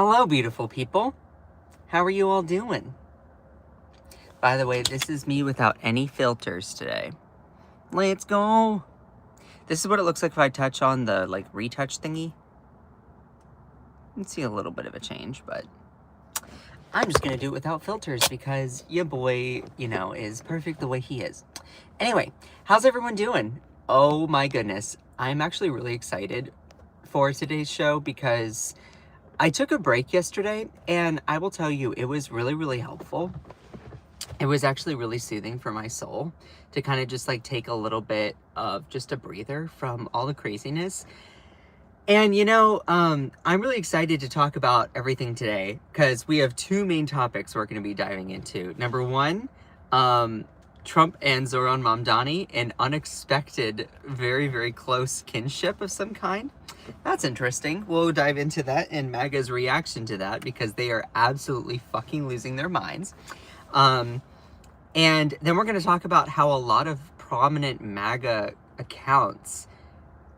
Hello, beautiful people. How are you all doing? By the way, this is me without any filters today. Let's go. This is what it looks like if I touch on the, retouch thingy. You can see a little bit of a change, but I'm just going to do it without filters because your boy, is perfect the way he is. Anyway, how's everyone doing? Oh my goodness. I'm actually really excited for today's show because I took a break yesterday, and I will tell you, it was really, really helpful. It was actually really soothing for my soul to kind of just take a little bit of just a breather from all the craziness. And I'm really excited to talk about everything today because we have two main topics we're going to be diving into. Number one, Trump and Zohran Mamdani, an unexpected, very, very close kinship of some kind. That's interesting. We'll dive into that and MAGA's reaction to that because they are absolutely fucking losing their minds. And then we're going to talk about how a lot of prominent MAGA accounts,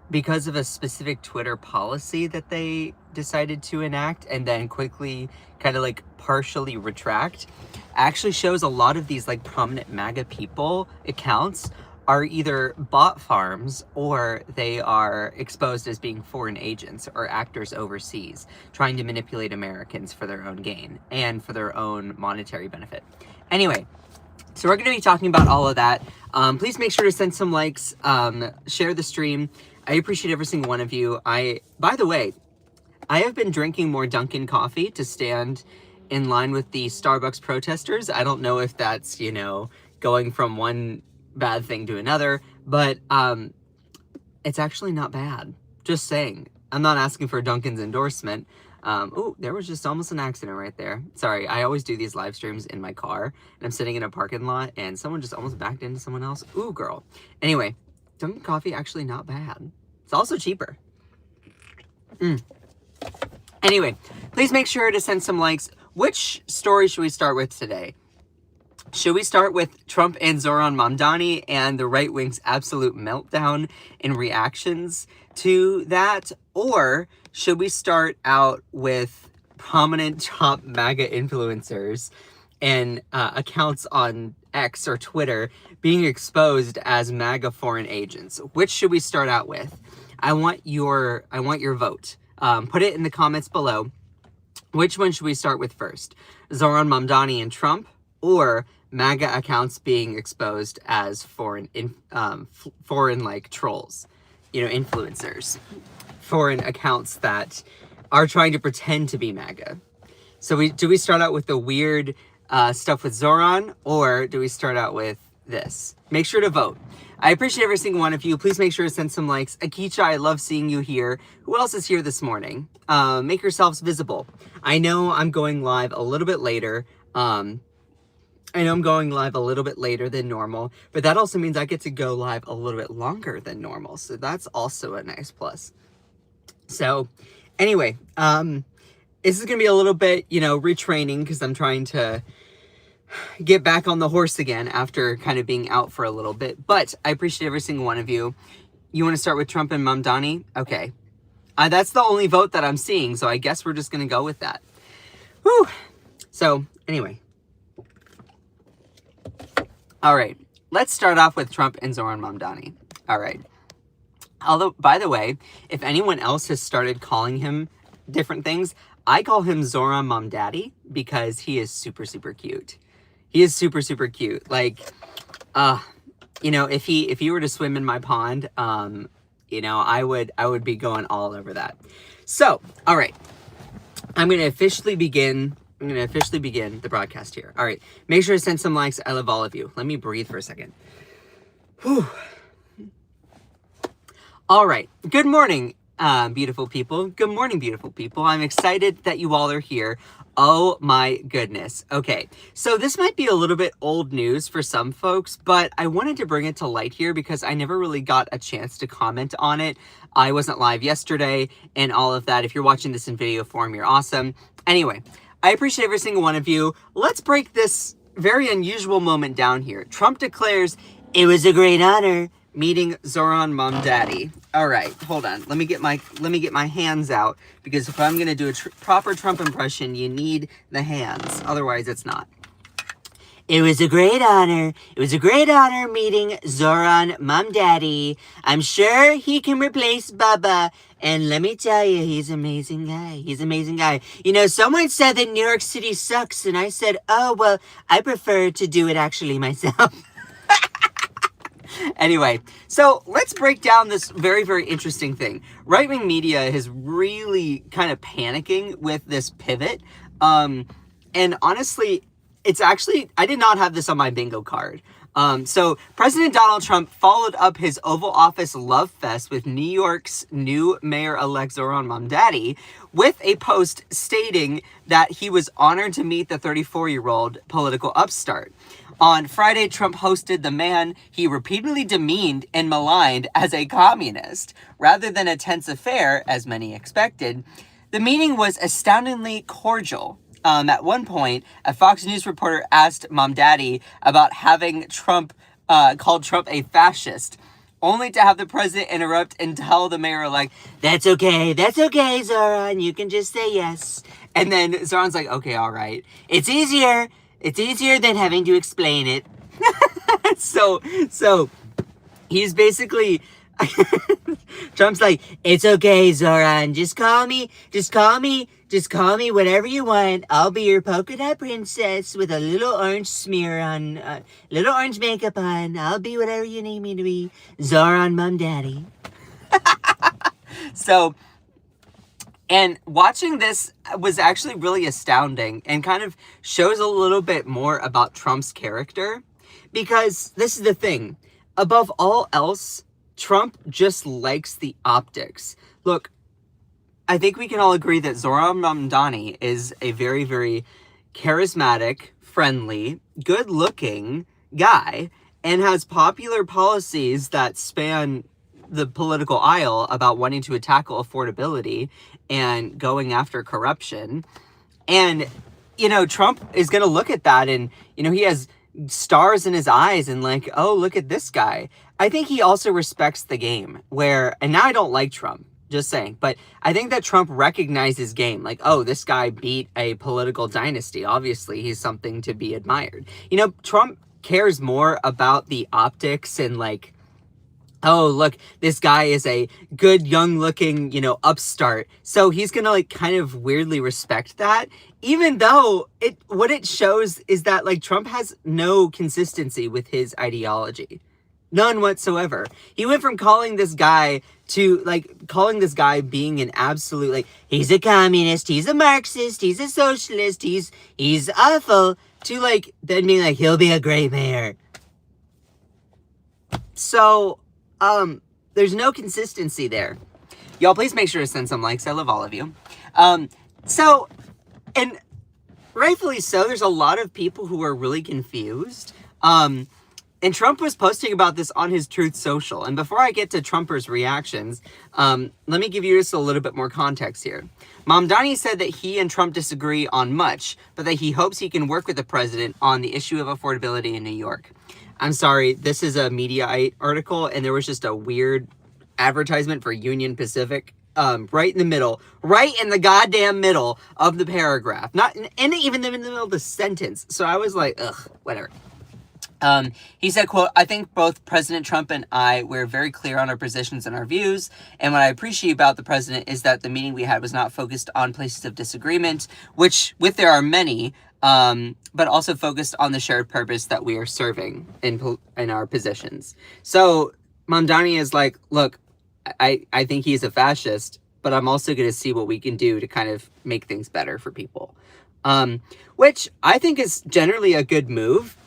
because of a specific Twitter policy that they decided to enact and then quickly kind of partially retract, actually shows a lot of these prominent MAGA people accounts are either bot farms or they are exposed as being foreign agents or actors overseas trying to manipulate Americans for their own gain and for their own monetary benefit. Anyway, so we're going to be talking about all of that. Please make sure to send some likes, share the stream. I appreciate every single one of you. By the way, I have been drinking more Dunkin' coffee to stand in line with the Starbucks protesters. I don't know if that's, going from one bad thing to another, but it's actually not bad. Just saying. I'm not asking for Dunkin's endorsement. Oh, there was just almost an accident right there. Sorry, I always do these live streams in my car, and I'm sitting in a parking lot, and someone just almost backed into someone else. Ooh, girl. Anyway, Dunkin' coffee actually not bad. It's also cheaper. Anyway, please make sure to send some likes. Which story should we start with today? Should we start with Trump and Zohran Mamdani and the right wing's absolute meltdown in reactions to that? Or should we start out with prominent top MAGA influencers and accounts on X or Twitter being exposed as MAGA foreign agents? Which should we start out with? I want your vote. Put it in the comments below. Which one should we start with first? Zohran Mamdani and Trump, or MAGA accounts being exposed as foreign trolls, influencers, foreign accounts that are trying to pretend to be MAGA. So do we start out with the weird stuff with Zohran, or do we start out with this? Make sure to vote. I appreciate every single one of you. Please make sure to send some likes. Akicha, I love seeing you here. Who else is here this morning? Make yourselves visible. I know I'm going live a little bit later. I know I'm going live a little bit later than normal, but that also means I get to go live a little bit longer than normal. So that's also a nice plus. So anyway, this is going to be a little bit, retraining because I'm trying to get back on the horse again after kind of being out for a little bit. But I appreciate every single one of you. You want to start with Trump and Mamdani? Okay. That's the only vote that I'm seeing, so I guess we're just going to go with that. Whew. So anyway. All right, let's start off with Trump and Zohran Mamdani. All right. Although, by the way, if anyone else has started calling him different things, I call him Zohran Mamdaddy because he is super, super cute. He is super, super cute. If he were to swim in my pond, I would be going all over that. So, all right, I'm going to officially begin the broadcast here. All right. Make sure to send some likes. I love all of you. Let me breathe for a second. Whew. All right. Good morning, beautiful people. Good morning, beautiful people. I'm excited that you all are here. Oh my goodness. Okay. So this might be a little bit old news for some folks, but I wanted to bring it to light here because I never really got a chance to comment on it. I wasn't live yesterday and all of that. If you're watching this in video form, you're awesome. Anyway, I appreciate every single one of you. Let's break this very unusual moment down here. Trump declares, "It was a great honor meeting Zoran Mamdani. All right, hold on. Let me get my hands out, because if I'm gonna do a proper Trump impression, you need the hands. Otherwise, it's not. It was a great honor. It was a great honor meeting Zoran Mamdani. I'm sure he can replace Bubba. And let me tell you, he's an amazing guy. He's an amazing guy. You know, someone said that New York City sucks, and I said, oh, well, I prefer to do it actually myself. Anyway, so let's break down this very, very interesting thing. Right-wing media is really kind of panicking with this pivot. And honestly, it's actually, I did not have this on my bingo card. So President Donald Trump followed up his Oval Office love fest with New York's new mayor-elect Zoran Mamdani with a post stating that he was honored to meet the 34-year-old political upstart. On Friday, Trump hosted the man he repeatedly demeaned and maligned as a communist. Rather than a tense affair, as many expected, the meeting was astoundingly cordial. At one point, a Fox News reporter asked Mamdani about having Trump called Trump a fascist, only to have the president interrupt and tell the mayor-elect, that's okay, Zoran, you can just say yes. And then Zoran's like, okay, all right. It's easier than having to explain it. So he's basically... Trump's like, it's okay, Zoran, just call me whatever you want. I'll be your polka dot princess with a little orange smear on, little orange makeup on. I'll be whatever you need me to be. Zoran Mamdani. So, and watching this was actually really astounding and kind of shows a little bit more about Trump's character, because this is the thing. Above all else, Trump just likes the optics. Look, I think we can all agree that Zoran Mamdani is a very, very charismatic, friendly, good-looking guy and has popular policies that span the political aisle about wanting to tackle affordability and going after corruption. And, you know, Trump is going to look at that and, you know, he has stars in his eyes and like, oh, look at this guy. I think he also respects the game where, and now I don't like Trump, just saying, but I think that Trump recognizes game. Like, oh, this guy beat a political dynasty. Obviously, he's something to be admired. You know, Trump cares more about the optics and like, oh, look, this guy is a good, young-looking, you know, upstart. So he's gonna, like, kind of weirdly respect that, even though what it shows is that, like, Trump has no consistency with his ideology. None whatsoever. He went from calling this guy being an absolute, like, he's a communist, he's a Marxist, he's a socialist, he's awful, to, like, then being like, he'll be a great mayor. So... there's no consistency there. Y'all, please make sure to send some likes. I love all of you. So, and rightfully so, there's a lot of people who are really confused. And Trump was posting about this on his Truth Social. And before I get to Trumpers' reactions, let me give you just a little bit more context here. Mamdani said that he and Trump disagree on much, but that he hopes he can work with the president on the issue of affordability in New York. I'm sorry, this is a Mediaite article, and there was just a weird advertisement for Union Pacific right in the middle, right in the goddamn middle of the paragraph. Not in even in the middle of the sentence. So I was like, ugh, whatever. He said, quote, I think both President Trump and I were very clear on our positions and our views. And what I appreciate about the president is that the meeting we had was not focused on places of disagreement, which there are many, but also focused on the shared purpose that we are serving in our positions. So Mamdani is like, look, I think he's a fascist, but I'm also going to see what we can do to kind of make things better for people. Which I think is generally a good move.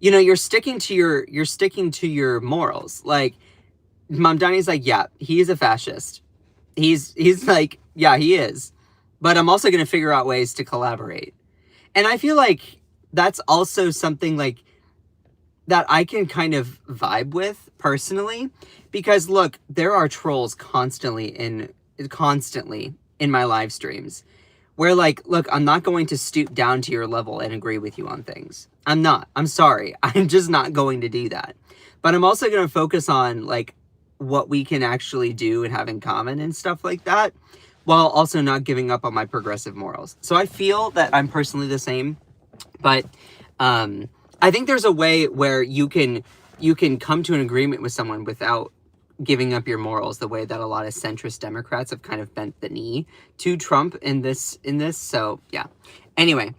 You know, you're sticking to your morals. Like, Mamdani's like, yeah, he is a fascist. He's like, yeah, he is. But I'm also going to figure out ways to collaborate. And I feel like that's also something like that I can kind of vibe with personally, because look, there are trolls constantly in my live streams where like, look, I'm not going to stoop down to your level and agree with you on things. I'm not. I'm sorry. I'm just not going to do that. But I'm also going to focus on, like, what we can actually do and have in common and stuff like that, while also not giving up on my progressive morals. So I feel that I'm personally the same, but I think there's a way where you can come to an agreement with someone without giving up your morals, the way that a lot of centrist Democrats have kind of bent the knee to Trump in this. So yeah. Anyway,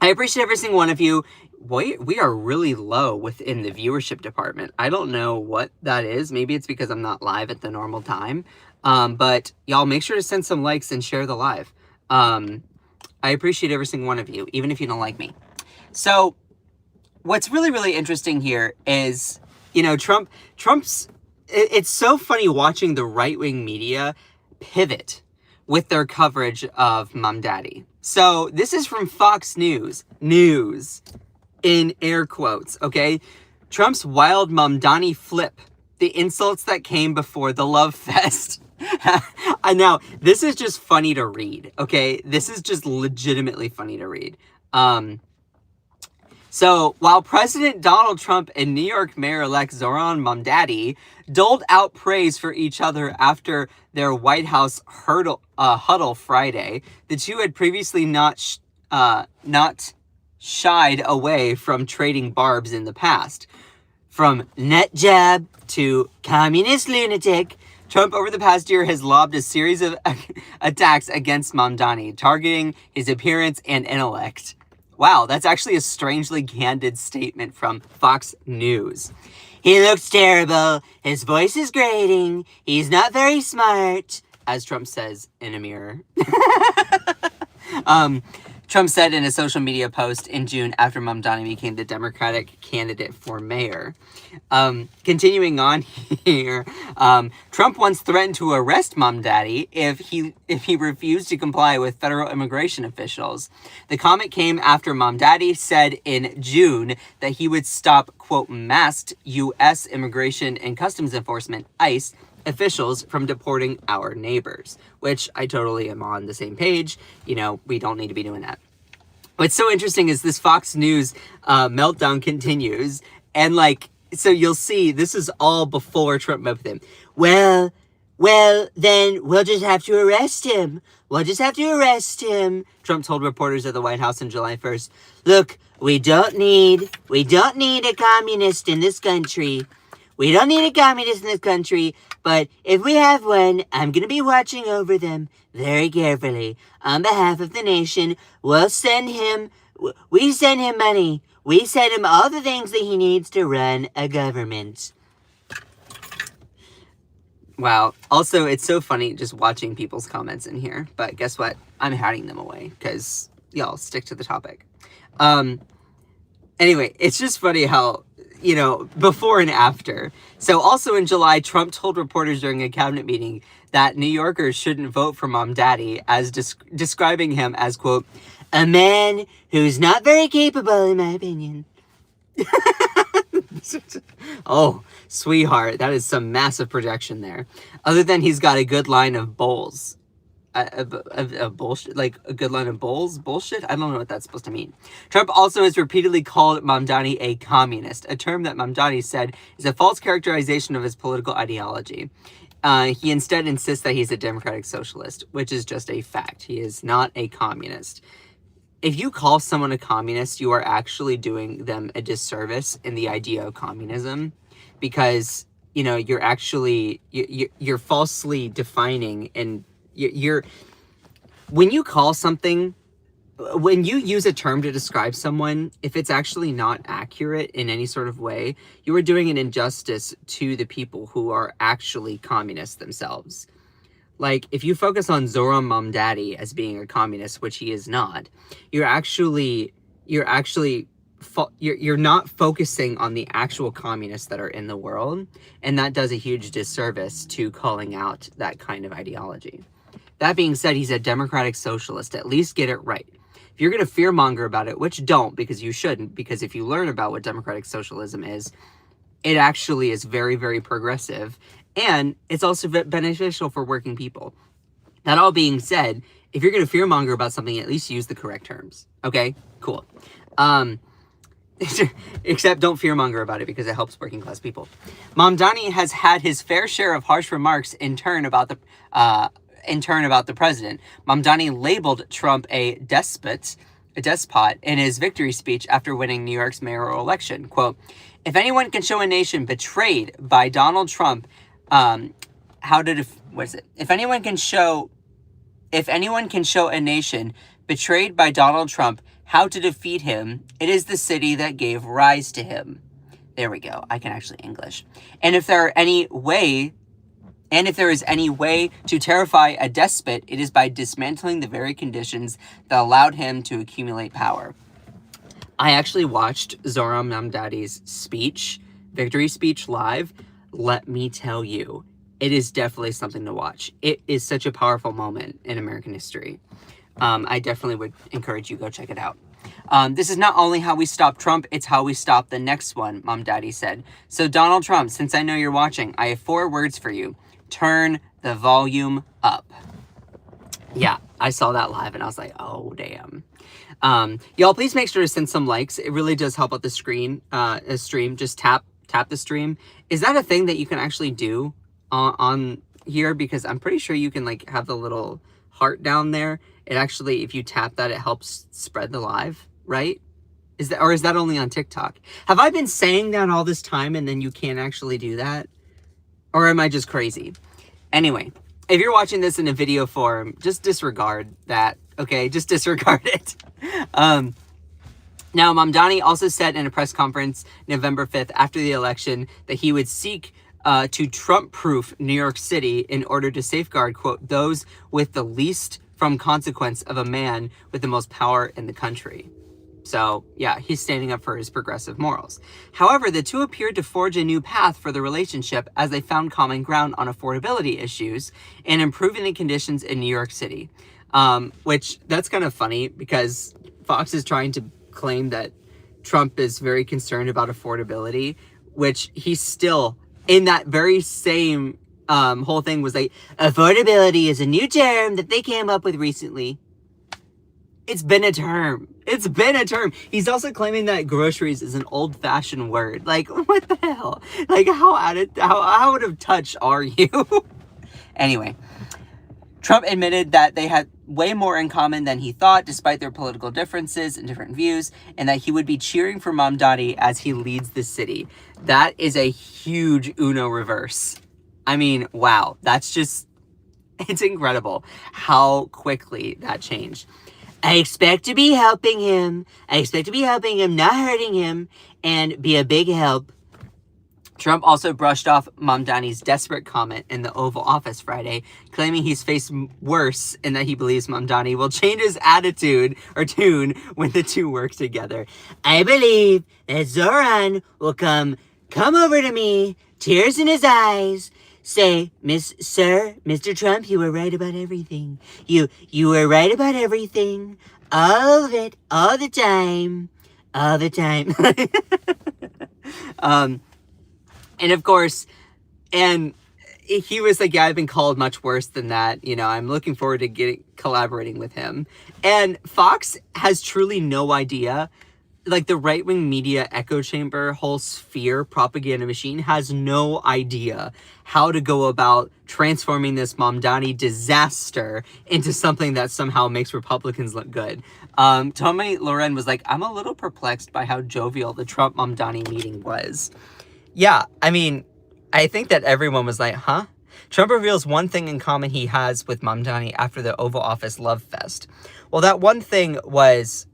I appreciate every single one of you. Boy, we are really low within the viewership department. I don't know what that is. Maybe it's because I'm not live at the normal time. But y'all make sure to send some likes and share the live. I appreciate every single one of you, even if you don't like me. So what's really, really interesting here is, you know, Trump's, it's so funny watching the right-wing media pivot with their coverage of Mom Daddy. So this is from Fox News, in air quotes, okay? Trump's wild Mamdani flip, the insults that came before the love fest. Now, this is just funny to read, okay? This is just legitimately funny to read. So, while President Donald Trump and New York Mayor-elect Zohran Mamdani doled out praise for each other after their White House huddle Friday, the two had previously not shied away from trading barbs in the past. From net jab to communist lunatic, Trump over the past year has lobbed a series of attacks against Mamdani, targeting his appearance and intellect. Wow, that's actually a strangely candid statement from Fox News. He looks terrible. His voice is grating. He's not very smart, as Trump says in a mirror. Trump said in a social media post in June after Mamdani became the Democratic candidate for mayor. Continuing on here, Trump once threatened to arrest Mamdani if he refused to comply with federal immigration officials. The comment came after Mamdani said in June that he would stop, quote, masked U.S. Immigration and Customs Enforcement, ICE, officials from deporting our neighbors, which I totally am on the same page. You know, we don't need to be doing that. What's so interesting is this Fox News meltdown continues, and like, so you'll see this is all before Trump met with him. Well, then we'll just have to arrest him. Trump told reporters at the White House on July 1st. Look, we don't need a communist in this country. But if we have one, I'm going to be watching over them very carefully. On behalf of the nation, we send him money. We send him all the things that he needs to run a government. Wow. Also, it's so funny just watching people's comments in here. But guess what? I'm hiding them away because y'all stick to the topic. Anyway, it's just funny how, you know, before and after. So also in July, Trump told reporters during a cabinet meeting that New Yorkers shouldn't vote for Mamdani, as describing him as, quote, a man who's not very capable, in my opinion. Oh, sweetheart, that is some massive projection there. Other than he's got a good line of bowls. Of bullshit, like a good line of bullshit. I don't know what that's supposed to mean. Trump also has repeatedly called Mamdani a communist, a term that Mamdani said is a false characterization of his political ideology. He instead insists that he's a democratic socialist, which is just a fact. He is not a communist. If you call someone a communist, you are actually doing them a disservice in the idea of communism, because, you know, you're actually, you're falsely defining, and when you call something, when you use a term to describe someone, if it's actually not accurate in any sort of way, you are doing an injustice to the people who are actually communists themselves. Like, if you focus on Zohran Mamdani as being a communist, which he is not, you're not focusing on the actual communists that are in the world, and that does a huge disservice to calling out that kind of ideology. That being said, he's a democratic socialist. At least get it right. If you're going to fearmonger about it, which don't, because you shouldn't, because if you learn about what democratic socialism is, it actually is very, very progressive, and it's also beneficial for working people. That all being said, if you're going to fearmonger about something, at least use the correct terms. Okay? Cool. Except don't fearmonger about it because it helps working class people. Mamdani has had his fair share of harsh remarks in turn about the president. Mamdani labeled Trump a despot in his victory speech after winning New York's mayoral election. Quote, if anyone can show a nation betrayed by Donald Trump, If anyone can show a nation betrayed by Donald Trump how to defeat him, it is the city that gave rise to him. There we go. I can actually English. And if there is any way to terrify a despot, it is by dismantling the very conditions that allowed him to accumulate power. I actually watched Zohran Mamdani's victory speech live. Let me tell you, it is definitely something to watch. It is such a powerful moment in American history. I definitely would encourage you go check it out. This is not only how we stop Trump, it's how we stop the next one, Mamdani said. So Donald Trump, since I know you're watching, I have 4 words for you. Turn the volume up. Yeah, I saw that live and I was like, oh, damn. Y'all, please make sure to send some likes. It really does help out the stream. Just tap the stream. Is that a thing that you can actually do on here? Because I'm pretty sure you can like have the little heart down there. It actually, if you tap that, it helps spread the live, right? Is that only on TikTok? Have I been saying that all this time and then you can't actually do that? Or am I just crazy? Anyway, if you're watching this in a video form, just disregard that, okay? Just disregard it. Now, Mamdani also said in a press conference November 5th after the election that he would seek to Trump-proof New York City in order to safeguard, quote, those with the least from consequence of a man with the most power in the country. So, yeah, he's standing up for his progressive morals. However, the two appeared to forge a new path for the relationship as they found common ground on affordability issues and improving the conditions in New York City. Which, that's kind of funny because Fox is trying to claim that Trump is very concerned about affordability, which he's still, in that very same whole thing was like, affordability is a new term that they came up with recently. It's been a term. It's been a term. He's also claiming that groceries is an old-fashioned word. Like, what the hell? Like, how out of touch are you? Anyway, Trump admitted that they had way more in common than he thought, despite their political differences and different views, and that he would be cheering for Mamdani as he leads the city. That is a huge Uno reverse. I mean, wow. That's just, it's incredible how quickly that changed. I expect to be helping him. Not hurting him, and be a big help. Trump also brushed off Mamdani's desperate comment in the Oval Office Friday, claiming he's faced worse and that he believes Mamdani will change his attitude or tune when the two work together. I believe that Zohran will come over to me, tears in his eyes, say, Mr. Trump, you were right about everything. You were right about everything. All of it, all the time. And of course, and he was like, yeah, I've been called much worse than that. You know, I'm looking forward to collaborating with him. And Fox has truly no idea. Like, the right-wing media echo chamber, whole sphere propaganda machine has no idea how to go about transforming this Mamdani disaster into something that somehow makes Republicans look good. Tommy Loren was like, I'm a little perplexed by how jovial the Trump-Mamdani meeting was. Yeah, I mean, I think that everyone was like, huh? Trump reveals one thing in common he has with Mamdani after the Oval Office Love Fest. Well, that one thing was,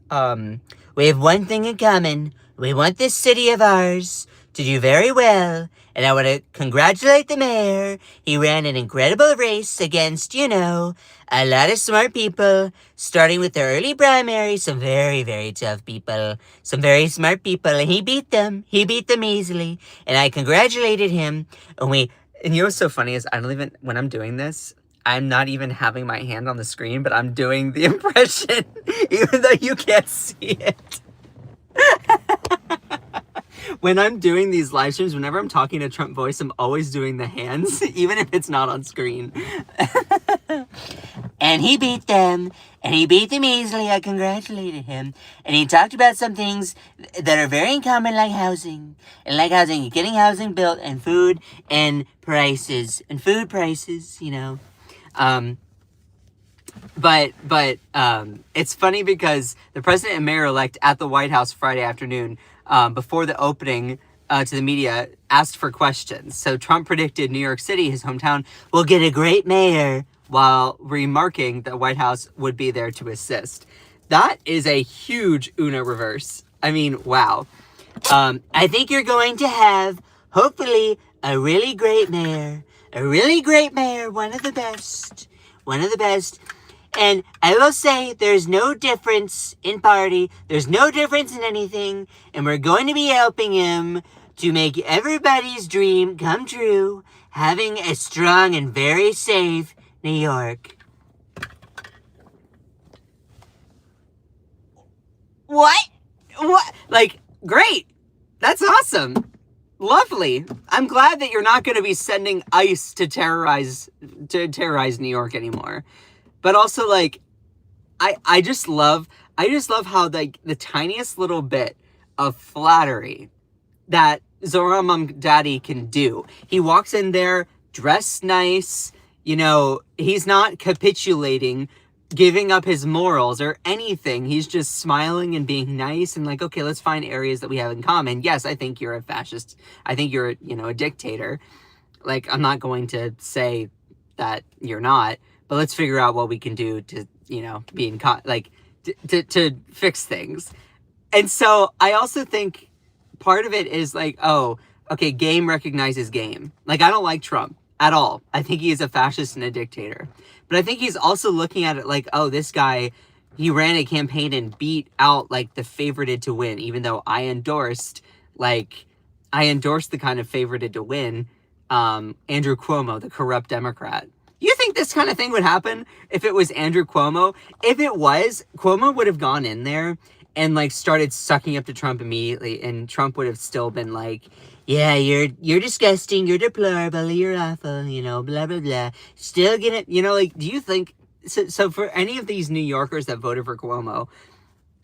we have one thing in common. We want this city of ours to do very well. And I want to congratulate the mayor. He ran an incredible race against, a lot of smart people, starting with the early primary, some very, very tough people, some very smart people, and he beat them. He beat them easily. And I congratulated him. And you know what's so funny is when I'm doing this, I'm not even having my hand on the screen, but I'm doing the impression, even though you can't see it. When I'm doing these live streams, whenever I'm talking to Trump voice, I'm always doing the hands, even if it's not on screen. And he beat them, and he beat them easily. I congratulated him. And he talked about some things that are very common, like housing. And like housing, getting housing built, and food and prices. And food prices, you know. But it's funny because the president and mayor-elect at the White House Friday afternoon, before the opening to the media, asked for questions. So Trump predicted New York City, his hometown, will get a great mayor, while remarking that White House would be there to assist. That is a huge Uno reverse. I mean, wow. I think you're going to have, hopefully, a really great mayor. A really great mayor, one of the best. One of the best. And I will say, there's no difference in party. There's no difference in anything. And we're going to be helping him to make everybody's dream come true. Having a strong and very safe New York. What? What? Like, great. That's awesome. Lovely. I'm glad that you're not going to be sending ICE to terrorize New York anymore. But also, like, I just love how, like, the tiniest little bit of flattery that Zohran Mamdani can do. He walks in there dressed nice. You know, he's not capitulating, giving up his morals or anything. He's just smiling and being nice and like, okay, let's find areas that we have in common. Yes, I think you're a fascist. I think you're, a dictator. Like, I'm not going to say that you're not, but let's figure out what we can do to, be in to fix things. And so I also think part of it is like, oh, okay, game recognizes game. Like, I don't like Trump at all. I think he is a fascist and a dictator. But I think he's also looking at it like, oh, this guy, he ran a campaign and beat out, like, the favorited to win, even though I endorsed the kind of favorited to win, Andrew Cuomo, the corrupt Democrat. You think this kind of thing would happen if it was Andrew Cuomo? If it was, Cuomo would have gone in there and, like, started sucking up to Trump immediately, and Trump would have still been like, yeah, you're disgusting, you're deplorable, you're awful, blah, blah, blah. Still gonna, like, do you think, so for any of these New Yorkers that voted for Cuomo,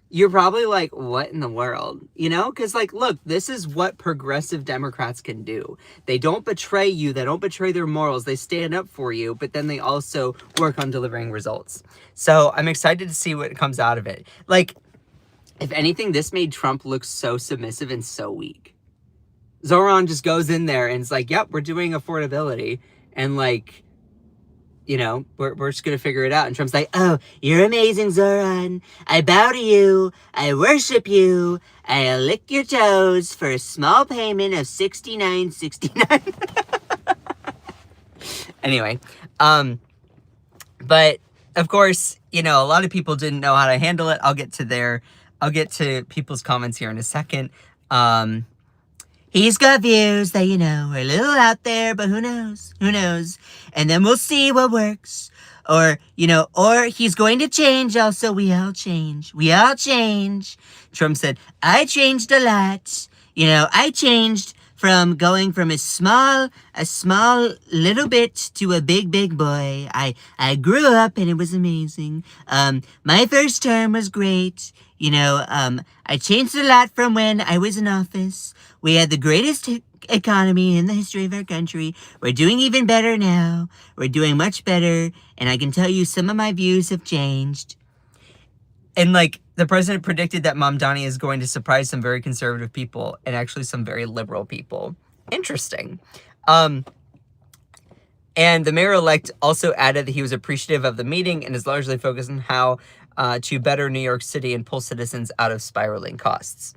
you're probably like, what in the world? Because, like, look, this is what progressive Democrats can do. They don't betray you, they don't betray their morals, they stand up for you, but then they also work on delivering results. So I'm excited to see what comes out of it. Like, if anything, this made Trump look so submissive and so weak. Zohran just goes in there and it's like, yep, we're doing affordability. And, like, we're just going to figure it out. And Trump's like, oh, you're amazing, Zohran. I bow to you. I worship you. I'll lick your toes for a small payment of $69.69. Anyway, but of course, a lot of people didn't know how to handle it. I'll get to people's comments here in a second. He's got views that, are a little out there, but who knows? Who knows? And then we'll see what works. Or, or he's going to change also. We all change. We all change. Trump said, I changed a lot. I changed from going from a small little bit to a big boy. I grew up and it was amazing. My first term was great. I changed a lot from when I was in office. We had the greatest economy in the history of our country. We're doing even better now. We're doing much better. And I can tell you some of my views have changed. And, like, the president predicted that Mamdani is going to surprise some very conservative people and actually some very liberal people. Interesting. And the mayor-elect also added that he was appreciative of the meeting and is largely focused on how to better New York City and pull citizens out of spiraling costs.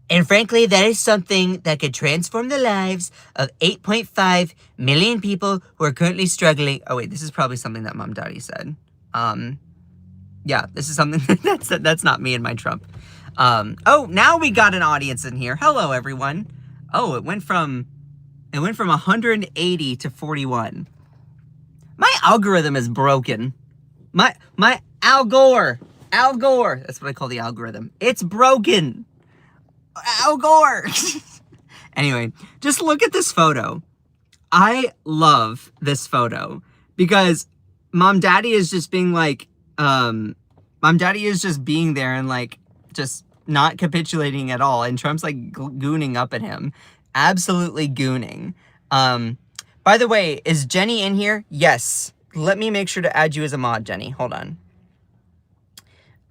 And frankly, that is something that could transform the lives of 8.5 million people who are currently struggling. Oh, wait, this is probably something that Mamdani said. Yeah, this is something that's not me and my Trump. Oh, now we got an audience in here. Hello, everyone. Oh, it went from 180 to 41. My algorithm is broken. My Al Gore. That's what I call the algorithm. It's broken. Al Gore. Anyway, just look at this photo. I love this photo because Mom Daddy is just being like, Mom Daddy is just being there and like, just not capitulating at all. And Trump's like gooning up at him. Absolutely gooning. By the way, is Jenny in here? Yes. Let me make sure to add you as a mod, Jenny. Hold on.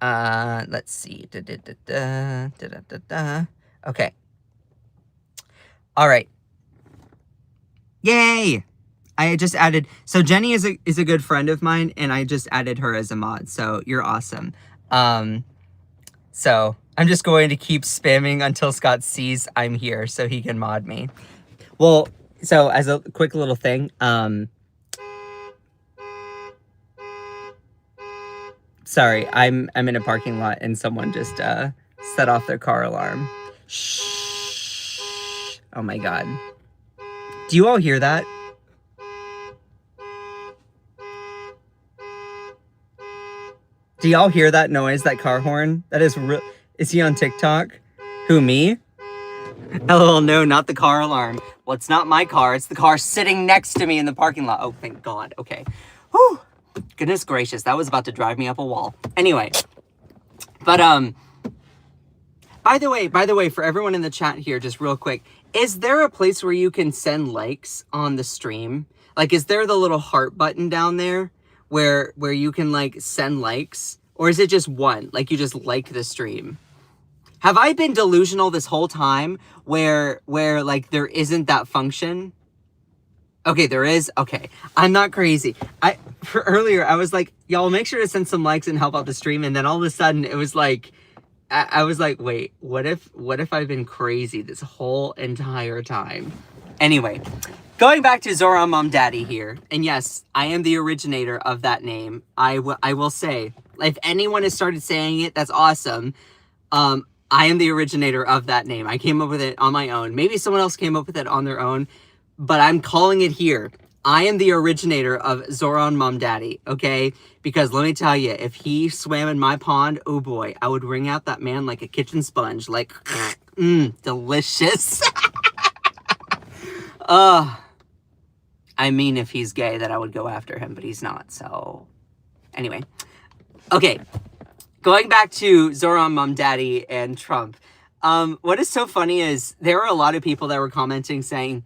Let's see. Okay. All right. Yay! I just added, so Jenny is a good friend of mine, and I just added her as a mod, so you're awesome. So I'm just going to keep spamming until Scott sees I'm here so he can mod me. Well, so as a quick little thing, sorry, I'm in a parking lot and someone just set off their car alarm. Shh. Oh my God. Do you all hear that? Do y'all hear that noise, that car horn? That is real. Is he on TikTok? Who, me? LOL, no, not the car alarm. Well, it's not my car. It's the car sitting next to me in the parking lot. Oh, thank God. Okay. Whew. Goodness gracious. That was about to drive me up a wall. Anyway. But, by the way, for everyone in the chat here, just real quick, is there a place where you can send likes on the stream? Like, is there the little heart button down there where you can, like, send likes? Or is it just one? Like, you just like the stream? Have I been delusional this whole time where like, there isn't that function? Okay, there is? Okay. I'm not crazy. Earlier, I was like, y'all make sure to send some likes and help out the stream. And then all of a sudden, it was like, I was like, wait, what if I've been crazy this whole entire time? Anyway, going back to Zoran Mom Daddy here. And yes, I am the originator of that name. I will say, if anyone has started saying it, that's awesome. I am the originator of that name. I came up with it on my own. Maybe someone else came up with it on their own, but I'm calling it here. I am the originator of Zoran Mom Daddy, okay? Because let me tell you, if he swam in my pond, oh boy, I would wring out that man like a kitchen sponge. Like, delicious. I mean, if he's gay, then I would go after him, but he's not, so... Anyway. Okay. Going back to Zoran Mom Daddy and Trump. What is so funny is there were a lot of people that were commenting saying,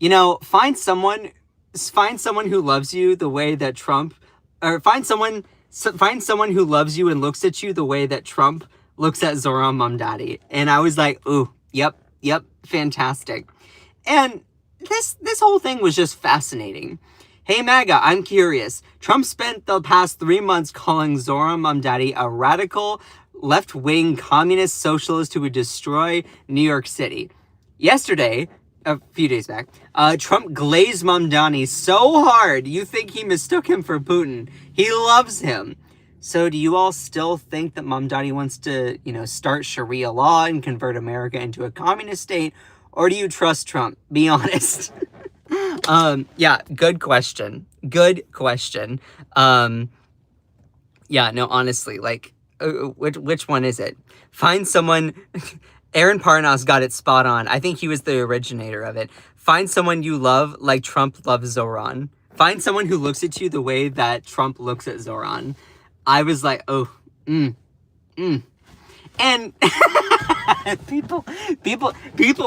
you know, find someone who loves you the way that Trump, or find someone who loves you and looks at you the way that Trump looks at Zoran Mom Daddy. And I was like, ooh, yep, fantastic. And this whole thing was just fascinating. Hey MAGA, I'm curious. Trump spent the past 3 months calling Zoran Mom Daddy a radical, left-wing communist socialist who would destroy New York City. Yesterday, a few days back, Trump glazed Mom Daddy so hard you think he mistook him for Putin. He loves him. So do you all still think that Mom Daddy wants to, you know, start Sharia law and convert America into a communist state? Or do you trust Trump? Be honest. Yeah, good question. Yeah, no, honestly, like, which one is it? Find someone... Aaron Parnas got it spot on. I think he was the originator of it. Find someone you love like Trump loves Zoran. Find someone who looks at you the way that Trump looks at Zoran. I was like, oh, And people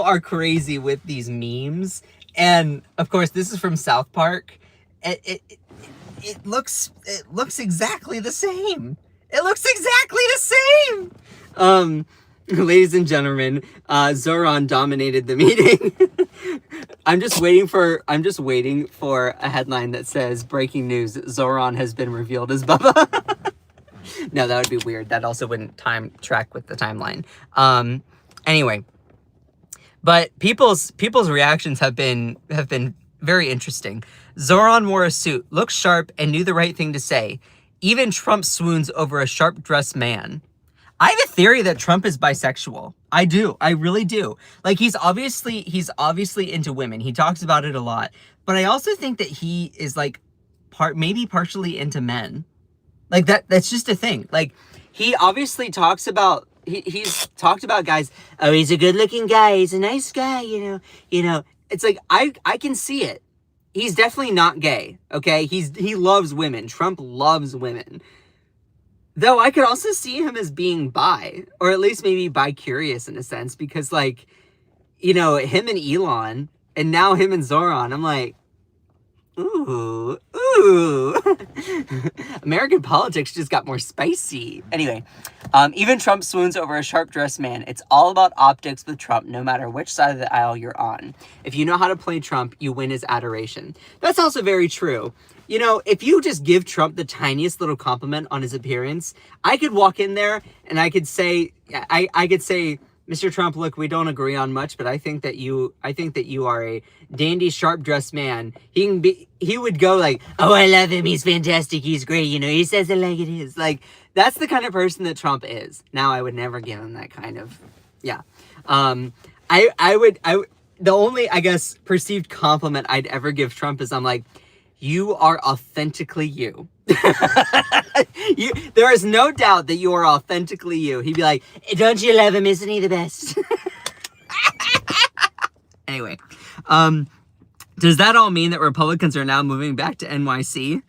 are crazy with these memes. And of course, this is from South Park. It looks exactly the same. It looks exactly the same. Ladies and gentlemen, Zoran dominated the meeting. I'm just waiting for a headline that says breaking news, Zoran has been revealed as Bubba. No, that would be weird. That also wouldn't track with the timeline. Anyway, but people's reactions have been very interesting. Zoran wore a suit, looked sharp, and knew the right thing to say. Even Trump swoons over a sharp-dressed man. I have a theory that Trump is bisexual. I do. I really do. Like, he's obviously into women. He talks about it a lot. But I also think that he is, like, maybe partially into men. Like, that's just a thing. Like, he obviously talks about... He's talked about guys, oh, he's a good-looking guy. He's a nice guy, you know. It's like, I can see it. he's definitely not gay, okay? He loves women. Trump loves women. Though I could also see him as being bi, or at least maybe bi-curious in a sense, because, like, you know, him and Elon, and now him and Zoran, I'm like, ooh, ooh. American politics just got more spicy. Anyway, even Trump swoons over a sharp-dressed man. It's all about optics with Trump, no matter which side of the aisle you're on. If you know how to play Trump, you win his adoration. That's also very true. You know, if you just give Trump the tiniest little compliment on his appearance, I could walk in there and I could say, Mr. Trump, look, we don't agree on much, but I think that you are a dandy, sharp-dressed man. He would go like, oh, I love him. He's fantastic. He's great. You know, he says it like it is. Like, that's the kind of person that Trump is. Now, I would never give him that kind of, yeah. The only, I guess, perceived compliment I'd ever give Trump is I'm like, you are authentically you. There is no doubt that you are authentically you. He'd be like, don't you love him? Isn't he the best? Anyway, does that all mean that Republicans are now moving back to NYC?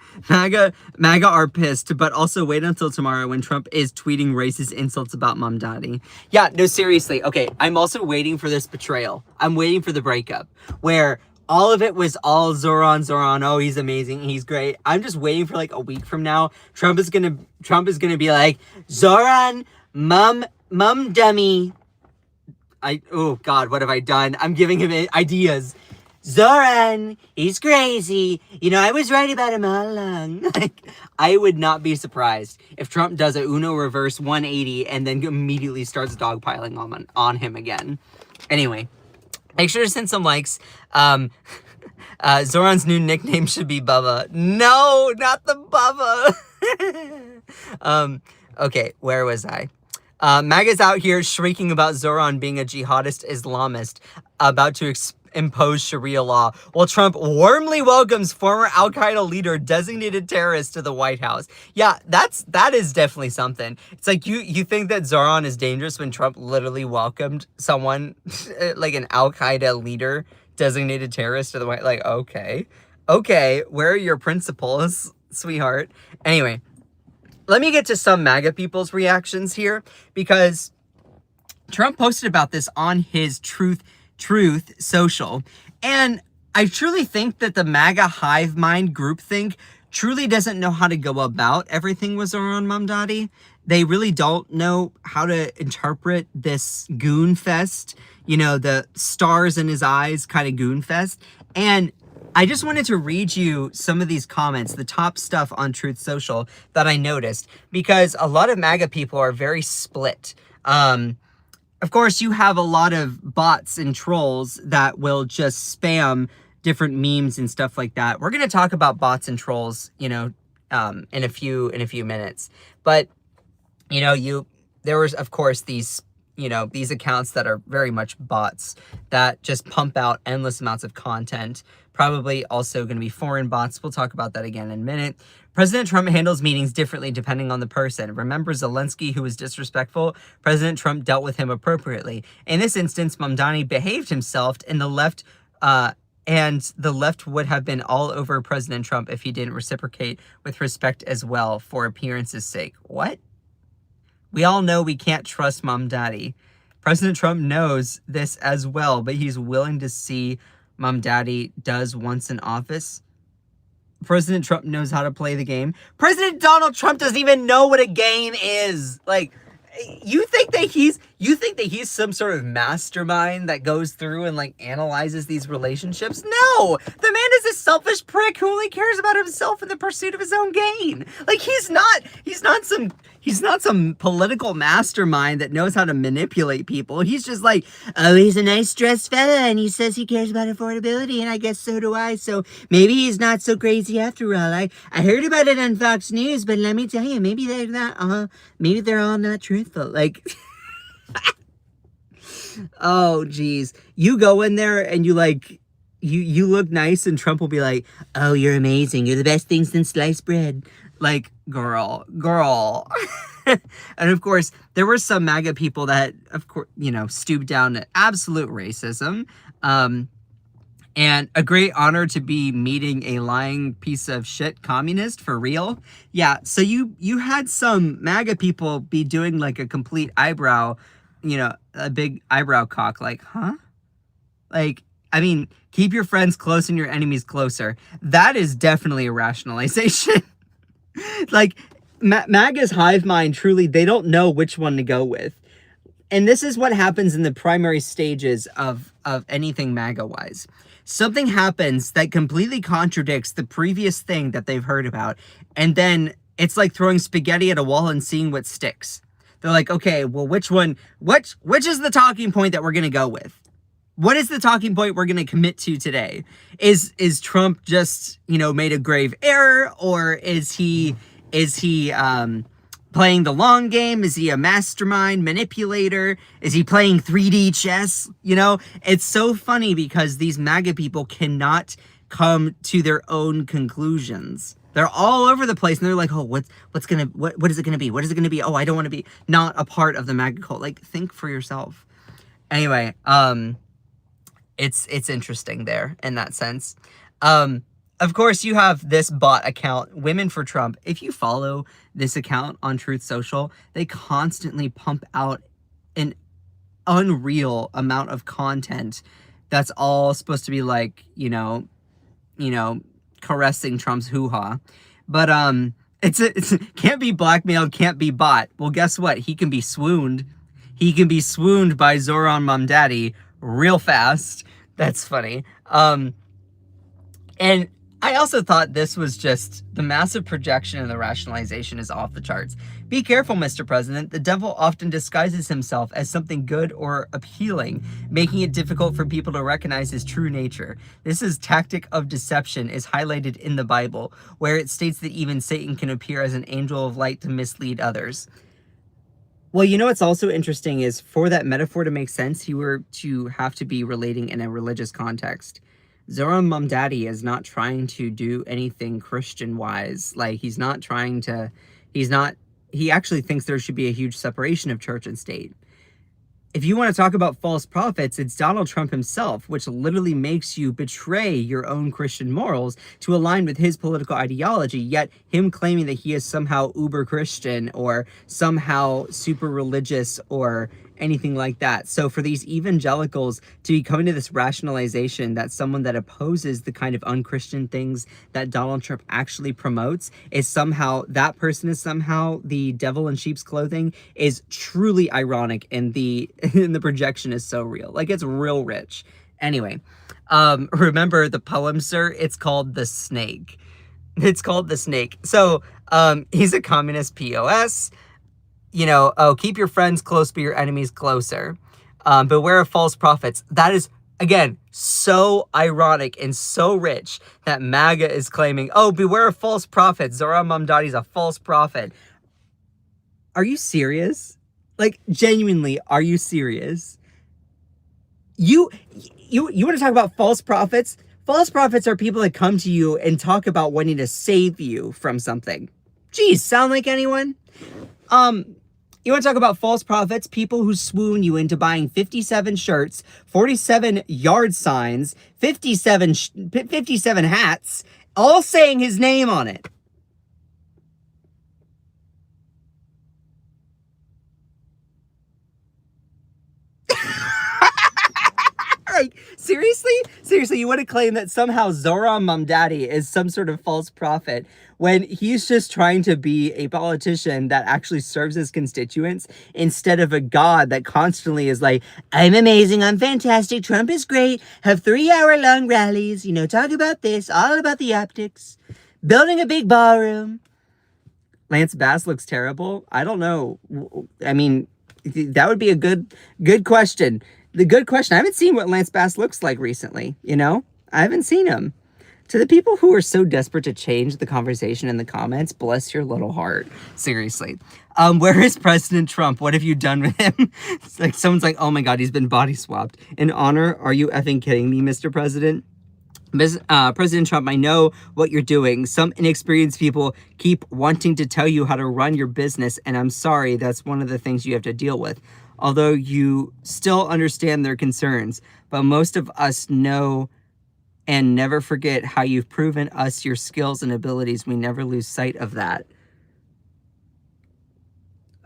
MAGA are pissed, but also wait until tomorrow when Trump is tweeting racist insults about Mom Daddy. Yeah, no, seriously. Okay, I'm also waiting for this betrayal. I'm waiting for the breakup where all of it was all Zoran. Oh, he's amazing. He's great. I'm just waiting for like a week from now. Trump is gonna be like, Zoran, mum dummy. Oh God, what have I done? I'm giving him ideas. Zoran, he's crazy. You know, I was right about him all along. Like, I would not be surprised if Trump does a Uno reverse 180 and then immediately starts dogpiling on him again. Anyway. Make sure to send some likes. Zoran's new nickname should be Bubba. No, not the Bubba. Okay, where was I? MAGA's out here shrieking about Zoran being a jihadist Islamist about to impose Sharia law, while Trump warmly welcomes former Al-Qaeda leader designated terrorist to the White House. Yeah, that is definitely something. It's like you think that Zoran is dangerous when Trump literally welcomed someone like an Al-Qaeda leader designated terrorist to the White. Like, okay, where are your principles, sweetheart? Anyway, let me get to some MAGA people's reactions here, because Trump posted about this on his Truth Social, and I truly think that the MAGA hive mind groupthink truly doesn't know how to go about everything with Zoran Mamdani. They really don't know how to interpret this goon fest, you know, the stars in his eyes kind of goon fest. And I just wanted to read you some of these comments, the top stuff on Truth Social that I noticed, because a lot of MAGA people are very split. Of course, you have a lot of bots and trolls that will just spam different memes and stuff like that. We're going to talk about bots and trolls, you know, in a few minutes. But, you know, there was, of course, these accounts that are very much bots that just pump out endless amounts of content. Probably also going to be foreign bots. We'll talk about that again in a minute. President Trump handles meetings differently depending on the person. Remember Zelensky, who was disrespectful? President Trump dealt with him appropriately. In this instance, Mamdani behaved himself, and the left would have been all over President Trump if he didn't reciprocate with respect as well for appearance's sake. What? We all know we can't trust Mamdani. President Trump knows this as well, but he's willing to see Mamdani does once in office. President Trump knows how to play the game. President Donald Trump doesn't even know what a game is. Like, you think that he's some sort of mastermind that goes through and like analyzes these relationships? No, the man is a selfish prick who only cares about himself in the pursuit of his own gain. Like, he's not some political mastermind that knows how to manipulate people. He's just like, oh, he's a nice dressed fella and he says he cares about affordability, and I guess so do I. So maybe he's not so crazy after all. I heard about it on Fox News, but let me tell you, maybe they're not. Maybe they're all not truthful. Like, oh, geez. You go in there and you like, you look nice, and Trump will be like, oh, you're amazing. You're the best thing since sliced bread. Like, girl. And of course, there were some MAGA people that, of course, you know, stooped down to absolute racism. And a great honor to be meeting a lying piece of shit communist for real. Yeah, so you had some MAGA people be doing like a complete eyebrow, a big eyebrow cock, like, huh? Like, I mean, keep your friends close and your enemies closer. That is definitely a rationalization. Like, MAGA's hive mind, truly, they don't know which one to go with. And this is what happens in the primary stages of anything MAGA-wise. Something happens that completely contradicts the previous thing that they've heard about, and then it's like throwing spaghetti at a wall and seeing what sticks. They're like, okay, well, which is the talking point that we're going to go with? What is the talking point we're going to commit to today? Is Trump just, made a grave error, or is he playing the long game? Is he a mastermind manipulator? Is he playing 3D chess? It's so funny because these MAGA people cannot come to their own conclusions. They're all over the place, and they're like, oh, what is it gonna be? What is it gonna be? Oh, I don't want to be not a part of the MAGA cult. Like, think for yourself. Anyway, it's interesting there in that sense. Of course, you have this bot account, Women for Trump. If you follow this account on Truth Social, they constantly pump out an unreal amount of content that's all supposed to be like, caressing Trump's hoo-ha. But it's can't be blackmailed, can't be bought. Well, guess what? He can be swooned. He can be swooned by Zoran Mamdani real fast. That's funny. And I also thought this was just the massive projection and the rationalization is off the charts. Be careful, Mr. President. The devil often disguises himself as something good or appealing, making it difficult for people to recognize his true nature. This is tactic of deception is highlighted in the Bible, where it states that even Satan can appear as an angel of light to mislead others. Well, what's also interesting is for that metaphor to make sense, you were to have to be relating in a religious context. Zoran Mamdani is not trying to do anything Christian-wise. Like, he actually thinks there should be a huge separation of church and state. If you want to talk about false prophets, it's Donald Trump himself, which literally makes you betray your own Christian morals to align with his political ideology, yet him claiming that he is somehow uber Christian or somehow super religious or anything like that. So for these evangelicals to be coming to this rationalization that someone that opposes the kind of unchristian things that Donald Trump actually promotes is somehow, that person is somehow the devil in sheep's clothing is truly ironic, and the projection is so real. Like, it's real rich. Anyway, remember the poem, sir? It's called The Snake. It's called The Snake. So he's a communist POS. Keep your friends close, but your enemies closer. Beware of false prophets. That is, again, so ironic and so rich that MAGA is claiming, oh, beware of false prophets. Zoran Mamdani's a false prophet. Are you serious? Like, genuinely, are you serious? You want to talk about false prophets? False prophets are people that come to you and talk about wanting to save you from something. Geez, sound like anyone? You want to talk about false prophets? People who swoon you into buying 57 shirts, 47 yard signs, 57 hats, all saying his name on it. Like, seriously, you want to claim that somehow Zoran Mamdani is some sort of false prophet when he's just trying to be a politician that actually serves his constituents instead of a god that constantly is like, I'm amazing, I'm fantastic, Trump is great, have 3-hour-long rallies, talk about this, all about the optics, building a big ballroom. Lance Bass looks terrible. I don't know. I mean, that would be a good question. The good question, I haven't seen what Lance Bass looks like recently, I haven't seen him. To the people who are so desperate to change the conversation in the comments, bless your little heart. Seriously. Where is President Trump? What have you done with him? It's like someone's like, oh my God, he's been body swapped. In honor, are you effing kidding me, Mr. President? President Trump, I know what you're doing. Some inexperienced people keep wanting to tell you how to run your business, and I'm sorry, that's one of the things you have to deal with. Although you still understand their concerns, but most of us know And never forget how you've proven us your skills and abilities. We never lose sight of that.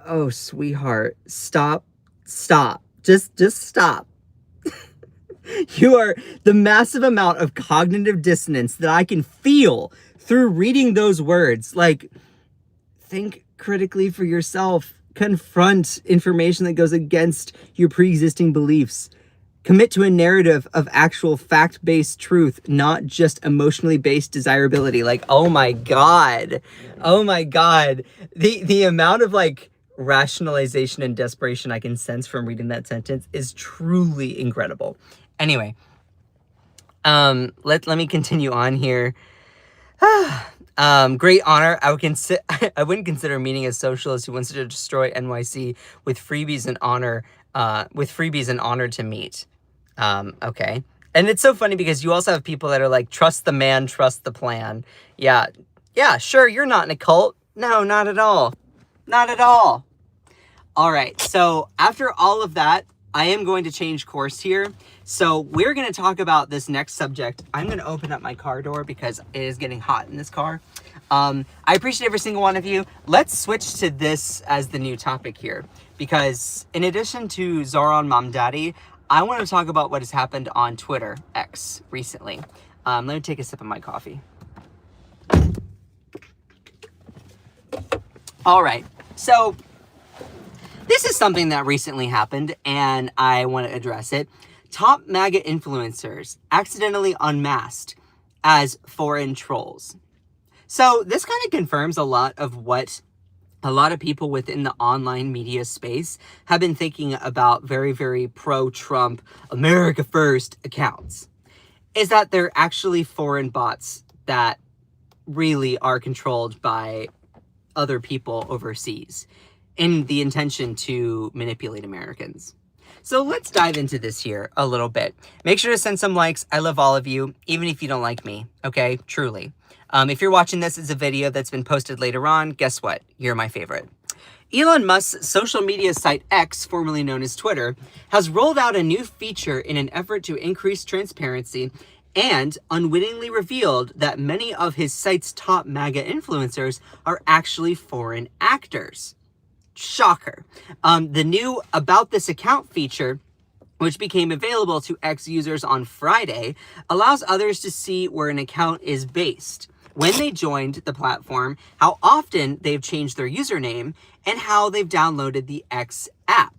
Oh, sweetheart, stop. Just stop. You are the massive amount of cognitive dissonance that I can feel through reading those words. Like, think critically for yourself. Confront information that goes against your pre-existing beliefs. Commit to a narrative of actual fact-based truth, not just emotionally based desirability. Like, oh my God. Oh my God. The amount of like rationalization and desperation I can sense from reading that sentence is truly incredible. Anyway, let me continue on here. Great honor. I wouldn't consider meeting a socialist who wants to destroy NYC with freebies and honor. To meet. Okay. And it's so funny because you also have people that are like, trust the man, trust the plan. Yeah, sure. You're not in a cult. No, not at all. Not at all. All right. So after all of that, I am going to change course here. So we're going to talk about this next subject. I'm going to open up my car door because it is getting hot in this car. I appreciate every single one of you. Let's switch to this as the new topic here, because in addition to Zoran Mamdani, I want to talk about what has happened on Twitter, X, recently. Let me take a sip of my coffee. All right. So this is something that recently happened, and I want to address it. Top MAGA influencers accidentally unmasked as foreign trolls. So this kind of confirms a lot of what a lot of people within the online media space have been thinking about very, very pro-Trump, America First accounts, is that they're actually foreign bots that really are controlled by other people overseas in the intention to manipulate Americans. So let's dive into this here a little bit. Make sure to send some likes. I love all of you, even if you don't like me, okay? Truly. If you're watching this as a video that's been posted later on, guess what? You're my favorite. Elon Musk's social media site X, formerly known as Twitter, has rolled out a new feature in an effort to increase transparency and unwittingly revealed that many of his site's top MAGA influencers are actually foreign actors. Shocker. The new About This Account feature, which became available to X users on Friday, allows others to see where an account is based, when they joined the platform, how often they've changed their username, and how they've downloaded the X app.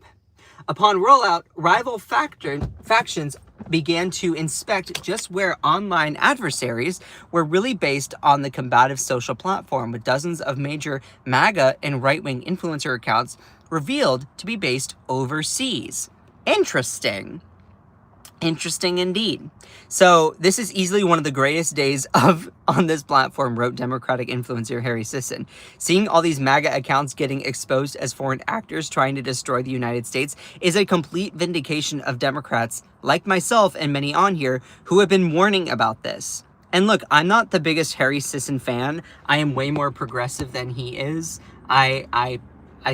Upon rollout, rival factions began to inspect just where online adversaries were really based on the combative social platform, with dozens of major MAGA and right-wing influencer accounts revealed to be based overseas. Interesting. Interesting indeed. So this is easily one of the greatest days on this platform, wrote Democratic influencer Harry Sisson. Seeing all these MAGA accounts getting exposed as foreign actors trying to destroy the United States is a complete vindication of Democrats, like myself and many on here, who have been warning about this. And look, I'm not the biggest Harry Sisson fan. I am way more progressive than he is. I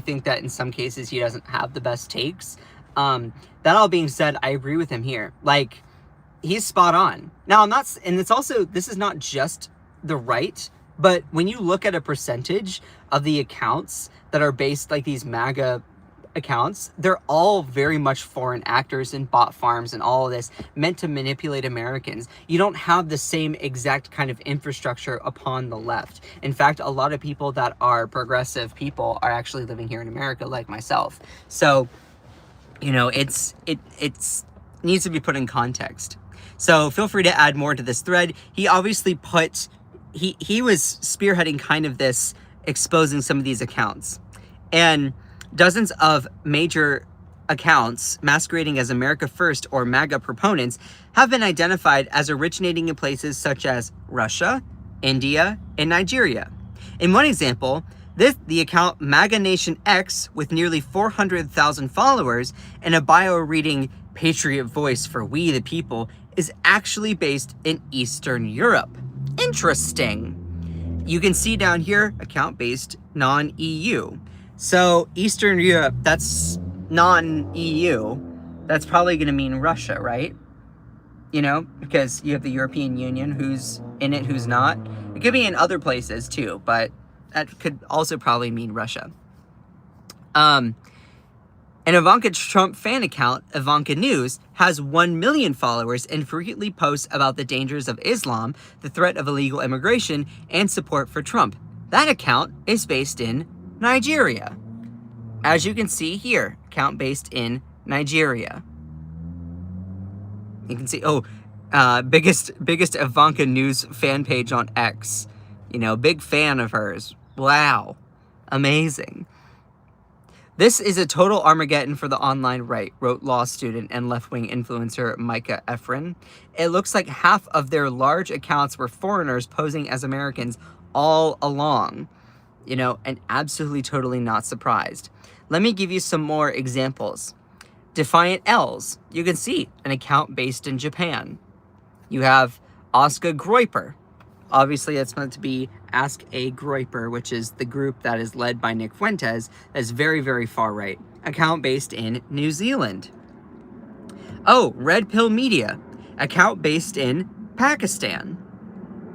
think that in some cases he doesn't have the best takes. That all being said, I agree with him here. Like, he's spot on. Now, this is not just the right, but when you look at a percentage of the accounts that are based like these MAGA accounts, they're all very much foreign actors and bot farms and all of this meant to manipulate Americans. You don't have the same exact kind of infrastructure upon the left. In fact, a lot of people that are progressive people are actually living here in America, like myself. So, you know, it's needs to be put in context. So feel free to add more to this thread. He obviously he was spearheading kind of this, exposing some of these accounts. And dozens of major accounts masquerading as America First or MAGA proponents have been identified as originating in places such as Russia, India, and Nigeria. In one example, the account MAGA Nation X, with nearly 400,000 followers and a bio reading Patriot Voice for We the People, is actually based in Eastern Europe. Interesting. You can see down here, account based non-EU. So Eastern Europe, that's non-EU. That's probably going to mean Russia, right? you know, because you have the European Union who's in it, who's not. It could be in other places too, but that could also probably mean Russia. An Ivanka Trump fan account, Ivanka News, has 1 million followers and frequently posts about the dangers of Islam, the threat of illegal immigration, and support for Trump. That account is based in Nigeria. As you can see here, account based in Nigeria. You can see, biggest Ivanka News fan page on X. You know, big fan of hers. Wow. Amazing. This is a total Armageddon for the online right, wrote law student and left-wing influencer Micah Efren. It looks like half of their large accounts were foreigners posing as Americans all along. You know, and absolutely totally not surprised. Let me give you some more examples. Defiant L's. You can see an account based in Japan. You have Oscar Groiper. Obviously, that's meant to be Ask a Groiper, which is the group that is led by Nick Fuentes, that's very, very far right. Account based in New Zealand. Oh, Red Pill Media. Account based in Pakistan.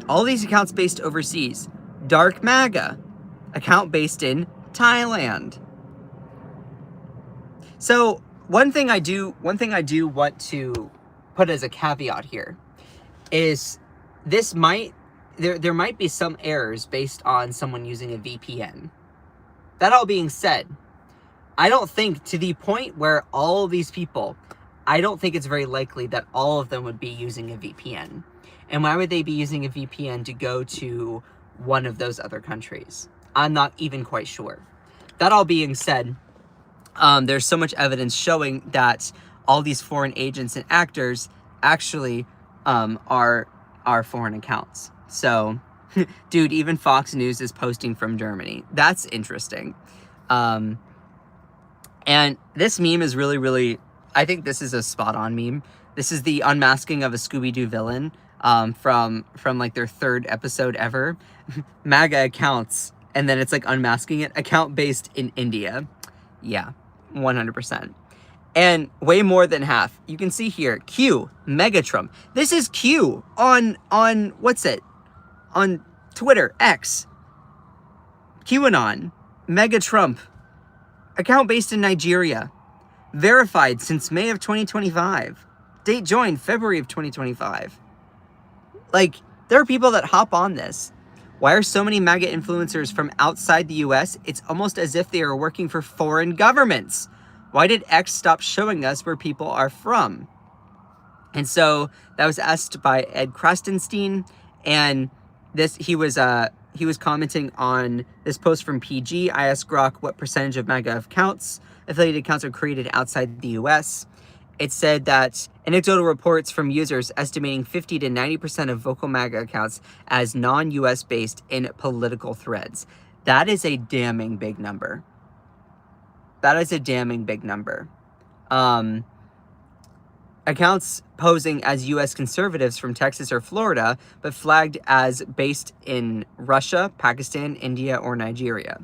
All these accounts based overseas. Dark MAGA. Account based in Thailand. So one thing I do want to put as a caveat here is this might there might be some errors based on someone using a VPN. That all being said, I don't think to the point where all of these people, I don't think it's very likely that all of them would be using a VPN. And why would they be using a VPN to go to one of those other countries? I'm not even quite sure. That all being said, there's so much evidence showing that all these foreign agents and actors actually are foreign accounts. So, dude, even Fox News is posting from Germany. That's interesting. And this meme is really, really, I think this is a spot-on meme. This is the unmasking of a Scooby-Doo villain from like their 3rd episode ever. MAGA accounts, and then it's like unmasking it. Account based in India. Yeah, 100%. And way more than half. You can see here, Q, Megatrum. This is Q on what's it? On Twitter, X. QAnon, Megatrump. Account based in Nigeria. Verified since May of 2025. Date joined February of 2025. Like, there are people that hop on this. Why are so many MAGA influencers from outside the US? It's almost as if they are working for foreign governments. Why did X stop showing us where people are from? And so that was asked by Ed Krastenstein, and he was commenting on this post from PG. I asked Grok what percentage of MAGA affiliated accounts are created outside the US. It said that anecdotal reports from users estimating 50 to 90% of vocal MAGA accounts as non-US based in political threads. That is a damning big number. That is a damning big number. Accounts posing as U.S. conservatives from Texas or Florida, but flagged as based in Russia, Pakistan, India, or Nigeria.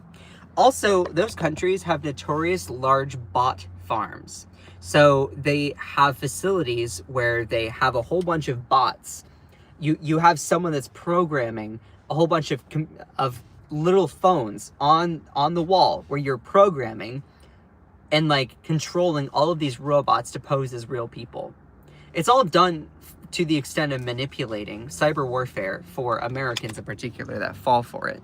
Also, those countries have notorious large bot farms. So they have facilities where they have a whole bunch of bots. You have someone that's programming a whole bunch of little phones on the wall where you're programming and like controlling all of these robots to pose as real people. It's all done to the extent of manipulating cyber warfare for Americans in particular that fall for it.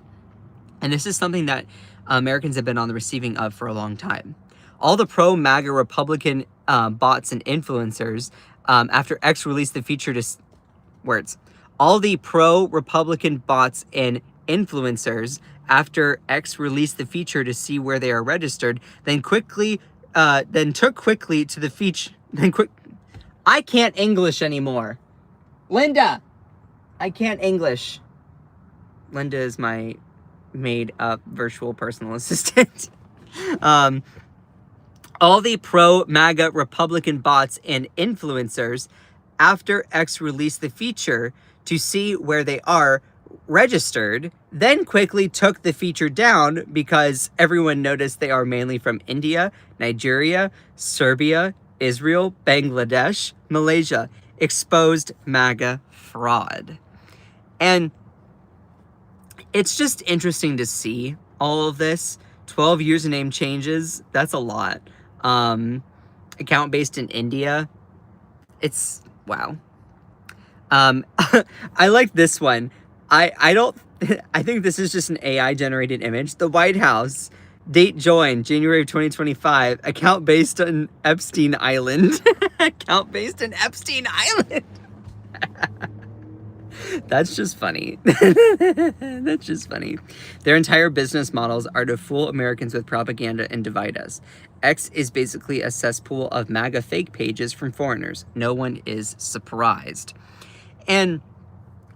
And this is something that Americans have been on the receiving of for a long time. All the pro-MAGA Republican bots and influencers, after X released the feature to... All the pro-Republican bots and influencers, after X released the feature to see where they are registered, then took quickly to the feature... I can't English anymore. Linda! I can't English. Linda is my made-up virtual personal assistant. All the pro-MAGA Republican bots and influencers, after X released the feature to see where they are registered, then quickly took the feature down because everyone noticed they are mainly from India, Nigeria, Serbia, Israel, Bangladesh, Malaysia. exposed MAGA fraud. And it's just interesting to see all of this. 12 username changes, that's a lot. Account based in India, it's, wow. I like this one. I don't, I think this is just an AI generated image. The White House, date joined, January of 2025, account based on Epstein Island. Account based in Epstein Island. That's just funny. That's just funny. Their entire business models are to fool Americans with propaganda and divide us. X is basically a cesspool of MAGA fake pages from foreigners. No one is surprised. And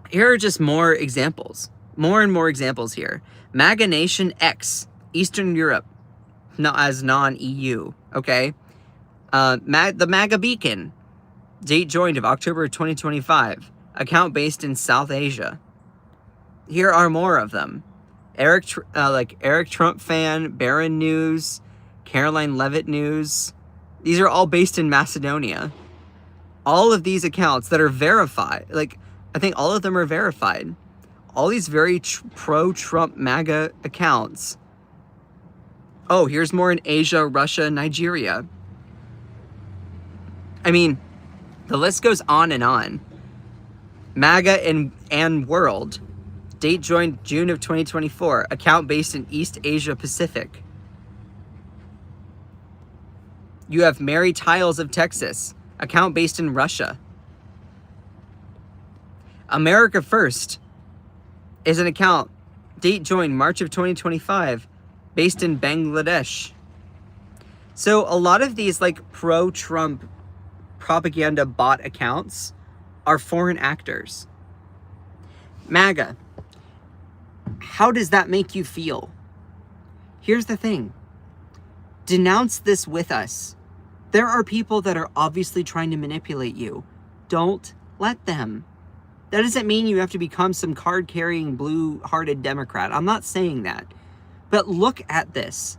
here are just more examples. More and more examples here. MAGA Nation X, Eastern Europe, not as non-EU, okay? The MAGA Beacon, date joined of October 2025. Account based in South Asia. Here are more of them. Eric Trump fan, Barron News, Caroline Levitt News. These are all based in Macedonia. All of these accounts that are verified, like, I think all of them are verified. All these very pro-Trump MAGA accounts. Oh, here's more in Asia, Russia, Nigeria. I mean, the list goes on and on. MAGA and World, date joined June of 2024, account based in East Asia Pacific. You have Mary Tiles of Texas, account based in Russia. America First is an account, date joined March of 2025, based in Bangladesh. So a lot of these like pro-Trump propaganda bot accounts are foreign actors. MAGA, how does that make you feel? Here's the thing. Denounce this with us. There are people that are obviously trying to manipulate you. Don't let them. That doesn't mean you have to become some card-carrying, blue-hearted Democrat. I'm not saying that. But look at this.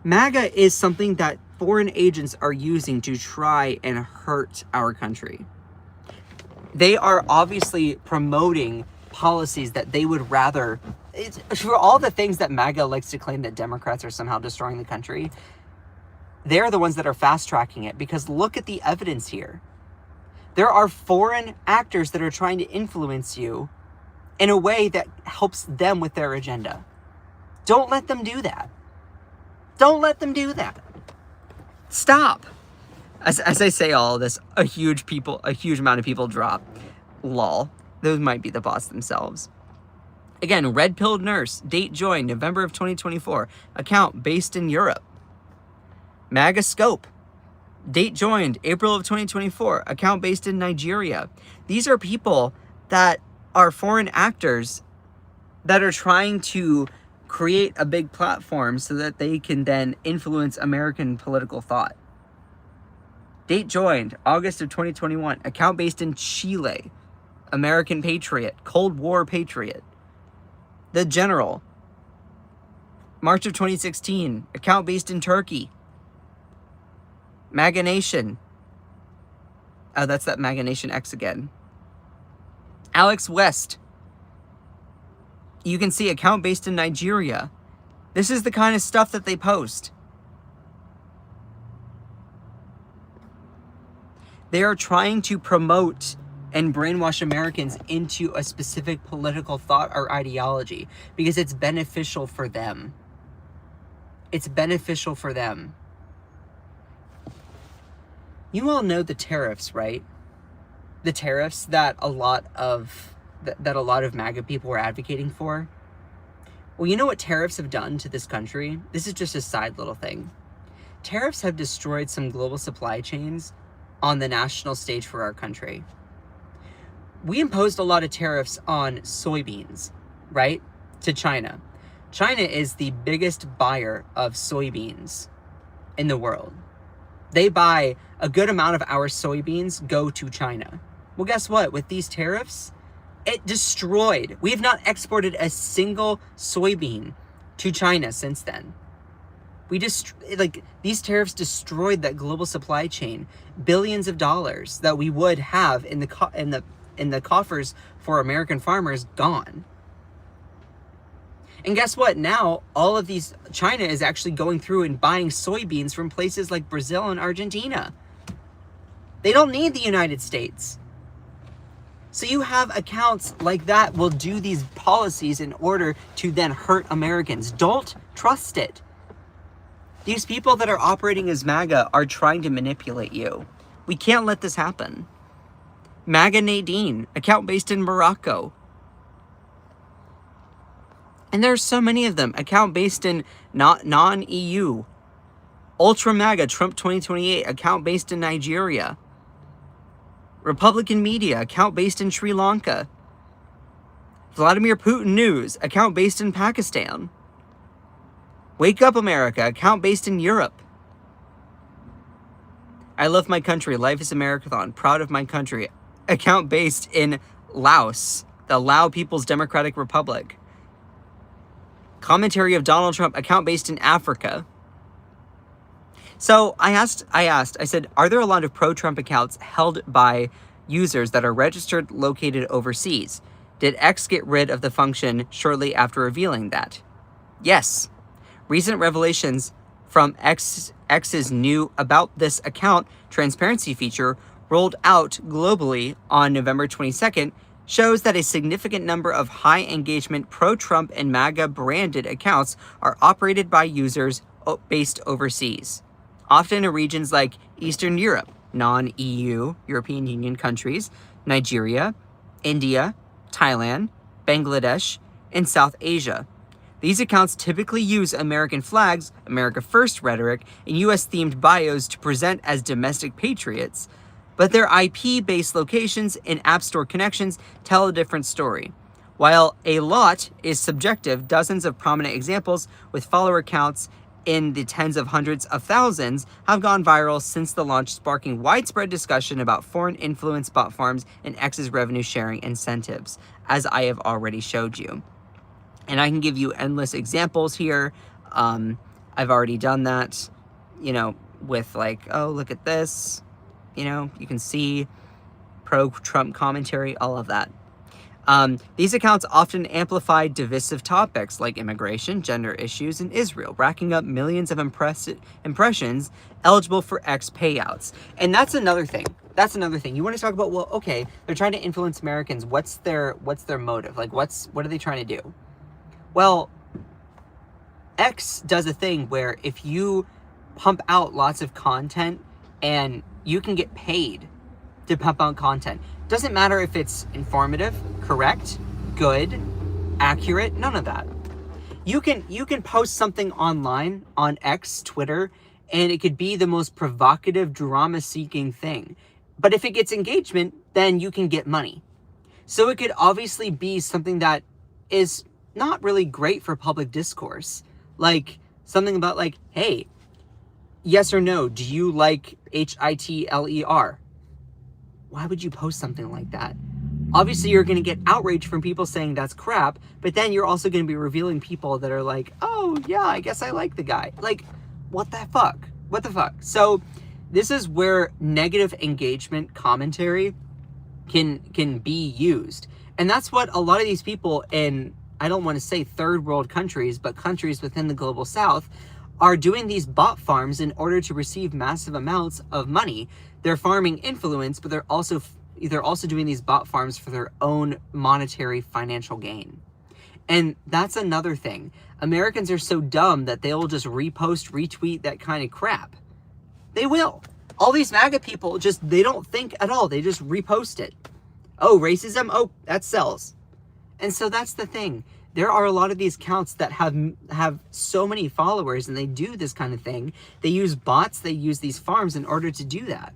MAGA is something that foreign agents are using to try and hurt our country. They are obviously promoting policies that they would rather... for all the things that MAGA likes to claim that Democrats are somehow destroying the country, they're the ones that are fast-tracking it, because look at the evidence here. There are foreign actors that are trying to influence you in a way that helps them with their agenda. Don't let them do that. Don't let them do that. Stop. As I say all of this, a huge amount of people drop. Lol. Those might be the bots themselves. Again, Red Pilled Nurse, date joined November of 2024, account based in Europe. MAGA Scope, date joined April of 2024, account based in Nigeria. These are people that are foreign actors that are trying to create a big platform so that they can then influence American political thought. Date joined August of 2021, account based in Chile. American Patriot, Cold War Patriot. The General, March of 2016, account based in Turkey. MAGA Nation. Oh, that's that MAGA Nation X again. Alex West. You can see account based in Nigeria. This is the kind of stuff that they post. They are trying to promote and brainwash Americans into a specific political thought or ideology because it's beneficial for them. It's beneficial for them. You all know the tariffs, right? The tariffs that a lot of MAGA people were advocating for. Well, you know what tariffs have done to this country? This is just a side little thing. Tariffs have destroyed some global supply chains on the national stage for our country. We imposed a lot of tariffs on soybeans, right? To China. China is the biggest buyer of soybeans in the world. They buy a good amount of our soybeans go to China. Well, guess what? With these tariffs, it destroyed. We have not exported a single soybean to China since then. These tariffs destroyed that global supply chain. Billions of dollars that we would have in the coffers for American farmers gone. And guess what? Now, all of these, China is actually going through and buying soybeans from places like Brazil and Argentina. They don't need the United States. So you have accounts like that will do these policies in order to then hurt Americans. Don't trust it. These people that are operating as MAGA are trying to manipulate you. We can't let this happen. MAGA Nadine, account based in Morocco. And there's so many of them. Account based in non-EU. Ultra MAGA Trump 2028, account based in Nigeria. Republican Media, account based in Sri Lanka. Vladimir Putin News, account based in Pakistan. Wake Up America, account based in Europe. I love my country, life is a marathon, proud of my country, account based in Laos, the Lao People's Democratic Republic. Commentary of Donald Trump, account based in Africa. So I said, are there a lot of pro-Trump accounts held by users that are registered located overseas? Did X get rid of the function shortly after revealing that? Yes. Recent revelations from X's new About This Account transparency feature rolled out globally on November 22nd shows that a significant number of high-engagement pro-Trump and MAGA branded accounts are operated by users based overseas, often in regions like Eastern Europe, non-EU, European Union countries, Nigeria, India, Thailand, Bangladesh, and South Asia. These accounts typically use American flags, America First rhetoric, and US-themed bios to present as domestic patriots, but their IP-based locations and App Store connections tell a different story. While a lot is subjective, dozens of prominent examples with follower counts in the tens of hundreds of thousands have gone viral since the launch, sparking widespread discussion about foreign influence bot farms and X's revenue sharing incentives, as I have already showed you. And I can give you endless examples here. I've already done that, with like, oh, look at this. You can see pro-Trump commentary, all of that. These accounts often amplify divisive topics like immigration, gender issues, and Israel, racking up millions of impressions eligible for X payouts. And that's another thing. You want to talk about, well, okay, they're trying to influence Americans. What's their motive? Like, what are they trying to do? Well, X does a thing where if you pump out lots of content and you can get paid to pump out content. Doesn't matter if it's informative, correct, good, accurate, none of that. You can post something online on X, Twitter, and it could be the most provocative, drama-seeking thing. But if it gets engagement, then you can get money. So it could obviously be something that is not really great for public discourse. Like something about like, hey, yes or no, do you like Hitler? Why would you post something like that? Obviously, you're going to get outrage from people saying that's crap, but then you're also going to be revealing people that are like, oh, yeah, I guess I like the guy. Like, what the fuck? What the fuck? So this is where negative engagement commentary can be used. And that's what a lot of these people in, I don't want to say third world countries, but countries within the global south are doing these bot farms in order to receive massive amounts of money. They're farming influence, but they're also doing these bot farms for their own monetary financial gain. And that's another thing. Americans are so dumb that they'll just repost, retweet that kind of crap. They will. All these MAGA people they don't think at all. They just repost it. Oh, racism? Oh, that sells. And so that's the thing. There are a lot of these accounts that have so many followers and they do this kind of thing. They use bots, they use these farms in order to do that.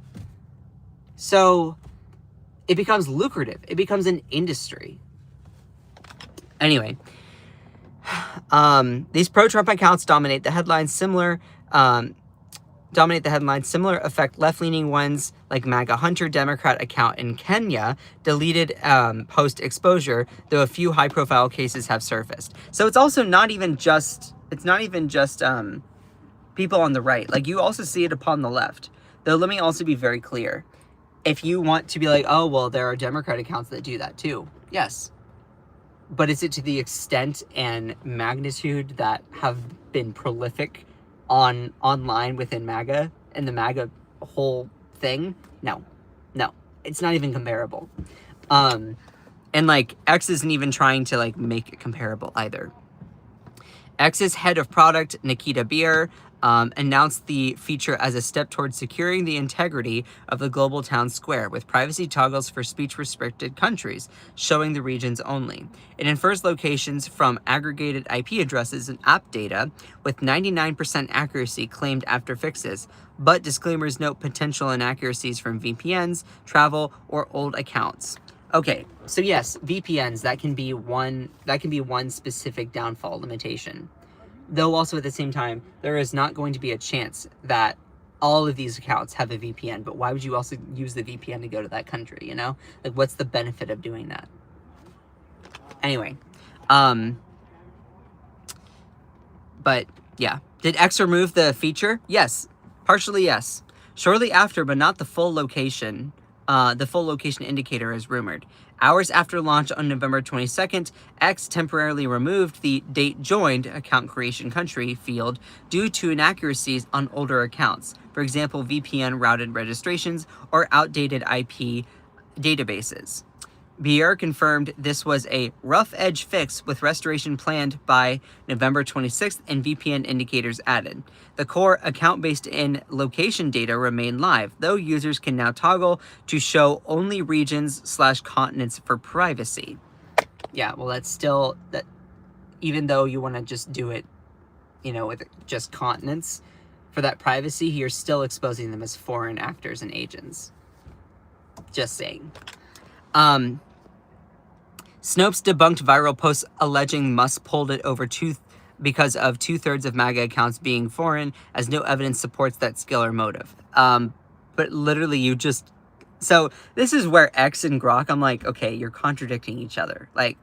So it becomes lucrative. It becomes an industry. Anyway, these pro-Trump accounts dominate the headlines. Similar affect left-leaning ones like MAGA Hunter Democrat account in Kenya deleted post-exposure, though a few high-profile cases have surfaced. So it's also not even just people on the right. Like, you also see it upon the left. Though, let me also be very clear. If you want to be like, oh, well, there are Democrat accounts that do that too. Yes. But is it to the extent and magnitude that have been prolific online within MAGA and the MAGA whole thing? No. No. It's not even comparable. And, like, X isn't even trying to, like, make it comparable either. X's head of product, Nikita Beer, announced the feature as a step towards securing the integrity of the global town square with privacy toggles for speech-restricted countries, showing the regions only. It infers locations from aggregated IP addresses and app data with 99% accuracy claimed after fixes, but disclaimers note potential inaccuracies from VPNs, travel, or old accounts. Okay, so yes, VPNs, that can be one specific downfall limitation. Though also at the same time, there is not going to be a chance that all of these accounts have a VPN, but why would you also use the VPN to go to that country, you know? Like, what's the benefit of doing that? Anyway, but yeah. Did X remove the feature? Yes, partially yes. Shortly after, but not the full location. The full location indicator is rumored. Hours after launch on November 22nd, X temporarily removed the date joined account creation country field due to inaccuracies on older accounts. For example, VPN routed registrations or outdated IP databases. Bier confirmed this was a rough edge fix with restoration planned by November 26th and VPN indicators added. The core account-based in location data remain live, though users can now toggle to show only regions/continents for privacy. Yeah, well, that's still, that. Even though you want to just do it, you know, with just continents, for that privacy, you're still exposing them as foreign actors and agents. Just saying. Snopes debunked viral posts alleging Musk pulled it over because of 2/3 of MAGA accounts being foreign, as no evidence supports that skill or motive. But literally you just... So this is where X and Grok, I'm like, okay, you're contradicting each other. Like,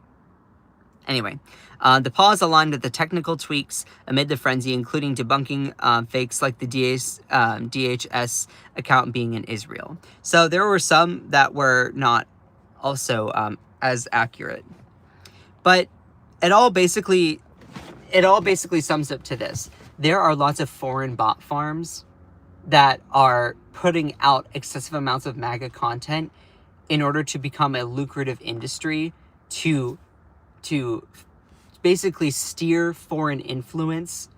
anyway. The pause aligned with the technical tweaks amid the frenzy, including debunking fakes like the DHS account being in Israel. So there were some that were not also as accurate. But it all basically sums up to this. There are lots of foreign bot farms that are putting out excessive amounts of MAGA content in order to become a lucrative industry to basically steer foreign influence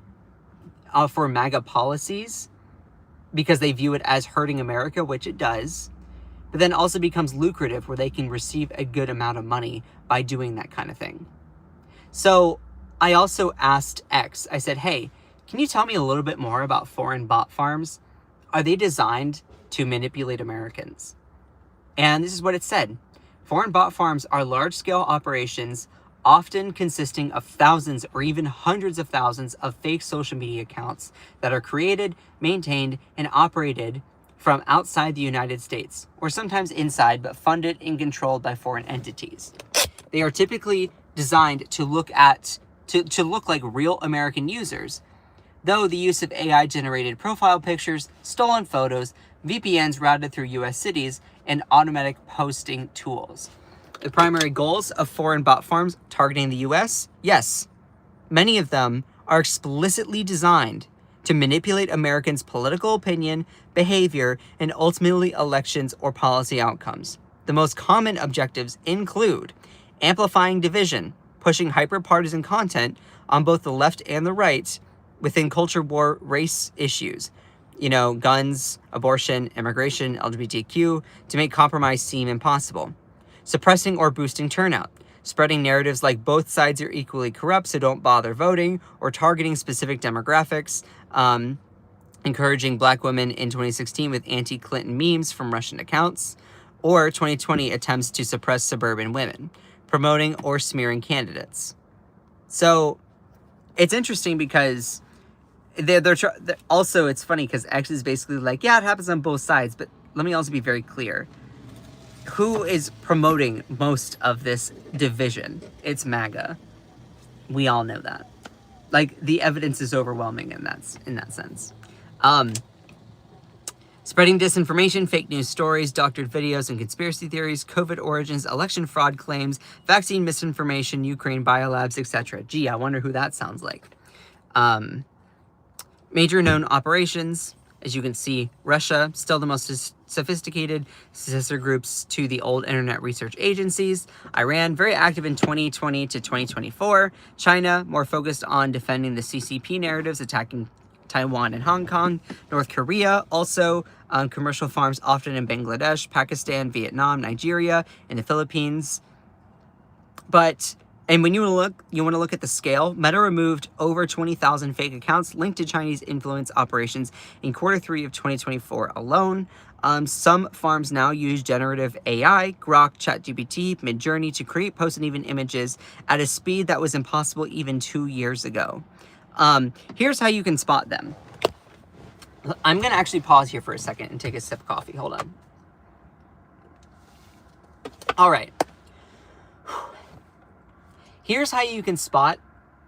for MAGA policies, because they view it as hurting America, which it does, but then also becomes lucrative where they can receive a good amount of money by doing that kind of thing. So I also asked X, I said, hey, can you tell me a little bit more about foreign bot farms? Are they designed to manipulate Americans? And this is what it said. Foreign bot farms are large-scale operations often consisting of thousands or even hundreds of thousands of fake social media accounts that are created, maintained, and operated from outside the United States, or sometimes inside, but funded and controlled by foreign entities. They are typically designed to look like real American users, though the use of AI-generated profile pictures, stolen photos, VPNs routed through US cities, and automatic posting tools. The primary goals of foreign bot farms targeting the US? Yes. Many of them are explicitly designed to manipulate Americans' political opinion, behavior, and ultimately elections or policy outcomes. The most common objectives include amplifying division, pushing hyper-partisan content on both the left and the right within culture war race issues, you know, guns, abortion, immigration, LGBTQ, to make compromise seem impossible. Suppressing or boosting turnout, spreading narratives like both sides are equally corrupt, so don't bother voting, or targeting specific demographics, encouraging black women in 2016 with anti-Clinton memes from Russian accounts, or 2020 attempts to suppress suburban women, promoting or smearing candidates. So it's interesting because also it's funny because X is basically like, yeah, it happens on both sides, but let me also be very clear. Who is promoting most of this division? It's MAGA. We all know that. Like, the evidence is overwhelming in that sense. Spreading disinformation, fake news stories, doctored videos and conspiracy theories, COVID origins, election fraud claims, vaccine misinformation, Ukraine biolabs, etc. Gee, I wonder who that sounds like. Major known operations, as you can see, Russia, still the most sophisticated, successor groups to the old internet research agencies. Iran, very active in 2020 to 2024. China, more focused on defending the CCP narratives, attacking Taiwan and Hong Kong. North Korea, also commercial farms often in Bangladesh, Pakistan, Vietnam, Nigeria, and the Philippines. And when you want to look at the scale, Meta removed over 20,000 fake accounts linked to Chinese influence operations in Q3 of 2024 alone. Some farms now use generative AI, Grok, ChatGPT, Midjourney to create posts and even images at a speed that was impossible even 2 years ago. Here's how you can spot them. I'm going to actually pause here for a second and take a sip of coffee. Hold on. All right. Here's how you can spot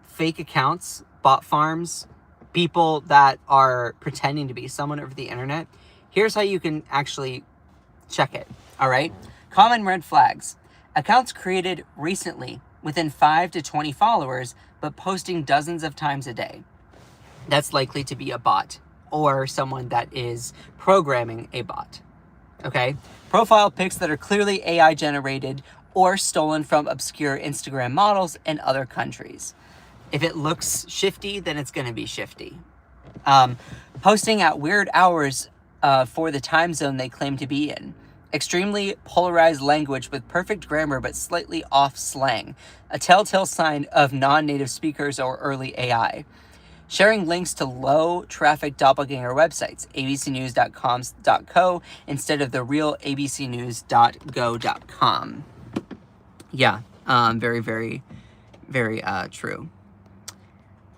fake accounts, bot farms, people that are pretending to be someone over the internet. Here's how you can actually check it, all right? Common red flags. Accounts created recently within 5 to 20 followers, but posting dozens of times a day. That's likely to be a bot or someone that is programming a bot, okay? Profile pics that are clearly AI generated or stolen from obscure Instagram models in other countries. If it looks shifty, then it's going to be shifty. Posting at weird hours for the time zone they claim to be in. Extremely polarized language with perfect grammar but slightly off slang. A telltale sign of non-native speakers or early AI. Sharing links to low-traffic doppelganger websites, abcnews.com.co, instead of the real abcnews.go.com. Yeah, very, very, very true.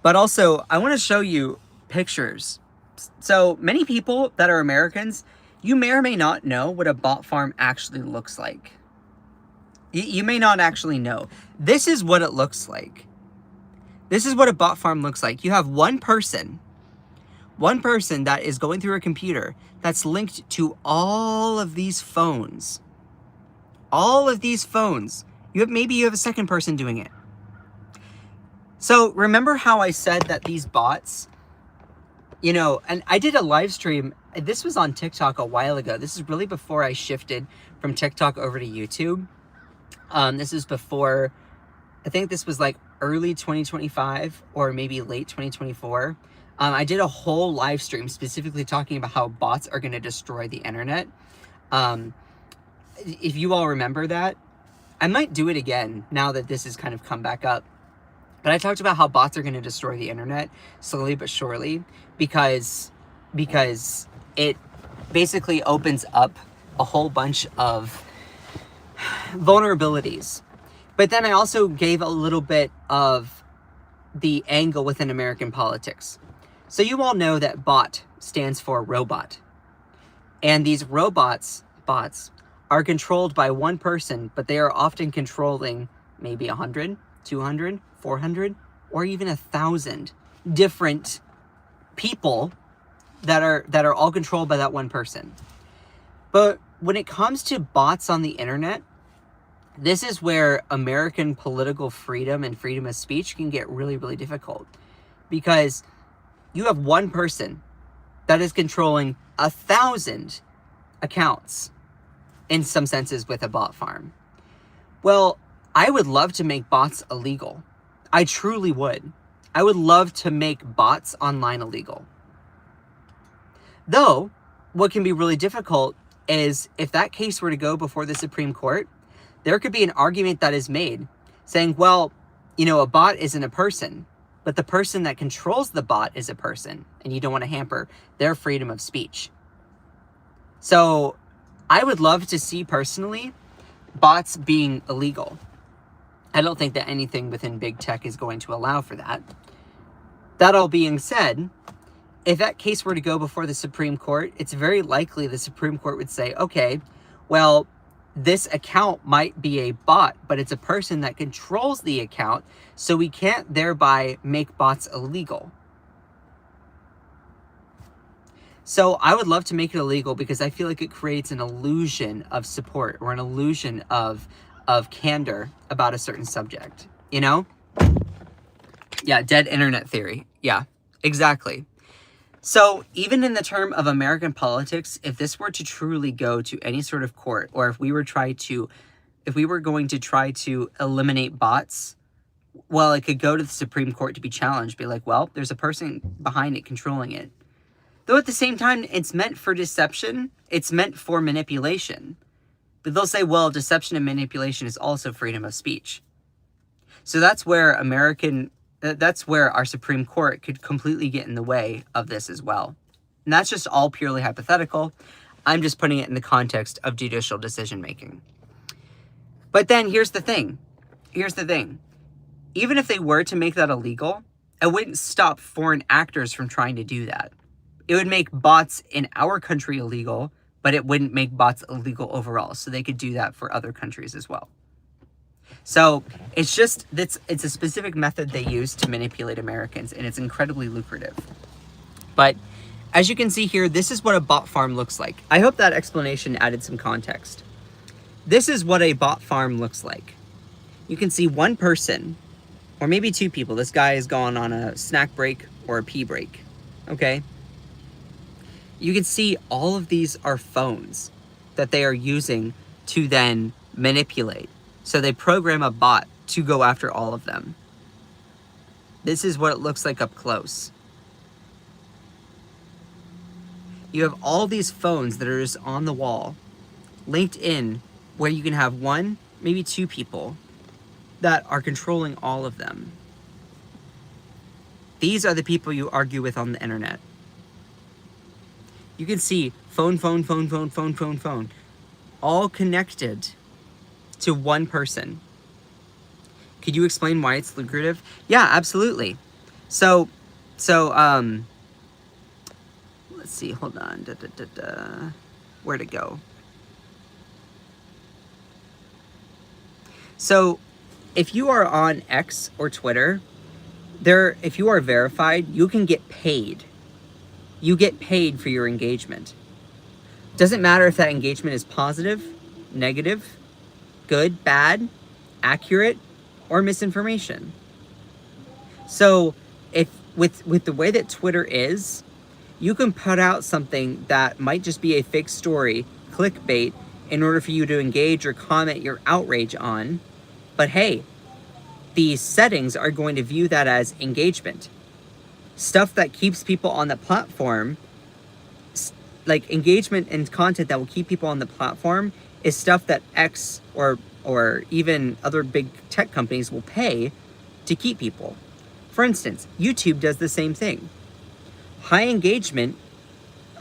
But also, I want to show you pictures. So many people that are Americans, you may or may not know what a bot farm actually looks like. You may not actually know. This is what it looks like. This is what a bot farm looks like. You have one person that is going through a computer that's linked to all of these phones. All of these phones. Maybe you have a second person doing it. So remember how I said that these bots, and I did a live stream. This was on TikTok a while ago. This is really before I shifted from TikTok over to YouTube. This is before, I think this was like early 2025 or maybe late 2024. I did a whole live stream specifically talking about how bots are going to destroy the internet. If you all remember that, I might do it again now that this has kind of come back up. But I talked about how bots are going to destroy the internet slowly but surely because it basically opens up a whole bunch of vulnerabilities. But then I also gave a little bit of the angle within American politics. So you all know that bot stands for robot. And these bots, are controlled by one person, but they are often controlling maybe 100, 200, 400, or even 1,000 different people that are all controlled by that one person. But when it comes to bots on the internet, this is where American political freedom and freedom of speech can get really, really difficult. Because you have one person that is controlling 1,000 accounts, in some senses, with a bot farm. Well, I would love to make bots illegal. I truly would. I would love to make bots online illegal. Though, what can be really difficult is if that case were to go before the Supreme Court, there could be an argument that is made saying, well, a bot isn't a person, but the person that controls the bot is a person, and you don't want to hamper their freedom of speech. So I would love to see, personally, bots being illegal. I don't think that anything within big tech is going to allow for that. That all being said, if that case were to go before the Supreme Court, it's very likely the Supreme Court would say, okay, well, this account might be a bot, but it's a person that controls the account, so we can't thereby make bots illegal. So I would love to make it illegal because I feel like it creates an illusion of support or an illusion of candor about a certain subject, you know? Yeah, dead internet theory. Yeah, exactly. So even in the term of American politics, if this were to truly go to any sort of court, or if we were going to try to eliminate bots, well, it could go to the Supreme Court to be challenged, be like, well, there's a person behind it controlling it. Though at the same time, it's meant for deception, it's meant for manipulation. But they'll say, well, deception and manipulation is also freedom of speech. So that's where our Supreme Court could completely get in the way of this as well. And that's just all purely hypothetical. I'm just putting it in the context of judicial decision making. But then here's the thing. Even if they were to make that illegal, it wouldn't stop foreign actors from trying to do that. It would make bots in our country illegal, but it wouldn't make bots illegal overall. So they could do that for other countries as well. So it's a specific method they use to manipulate Americans, and it's incredibly lucrative. But as you can see here, this is what a bot farm looks like. I hope that explanation added some context. This is what a bot farm looks like. You can see one person, or maybe two people. This guy is gone on a snack break or a pee break, okay? You can see all of these are phones that they are using to then manipulate. So they program a bot to go after all of them. This is what it looks like up close. You have all these phones that are just on the wall, linked in, where you can have one, maybe two people that are controlling all of them. These are the people you argue with on the internet. You can see phone, all connected to one person. Could you explain why it's lucrative? Yeah, absolutely. So let's see, hold on. Where'd it go? So if you are on X or Twitter, if you are verified, you can get paid. You get paid for your engagement. Doesn't matter if that engagement is positive, negative, good, bad, accurate, or misinformation. So if with the way that Twitter is, you can put out something that might just be a fake story, clickbait, in order for you to engage or comment your outrage on. But hey, the settings are going to view that as engagement. Stuff that keeps people on the platform, like engagement and content that will keep people on the platform, is stuff that X or even other big tech companies will pay to keep people. For instance, YouTube does the same thing. High engagement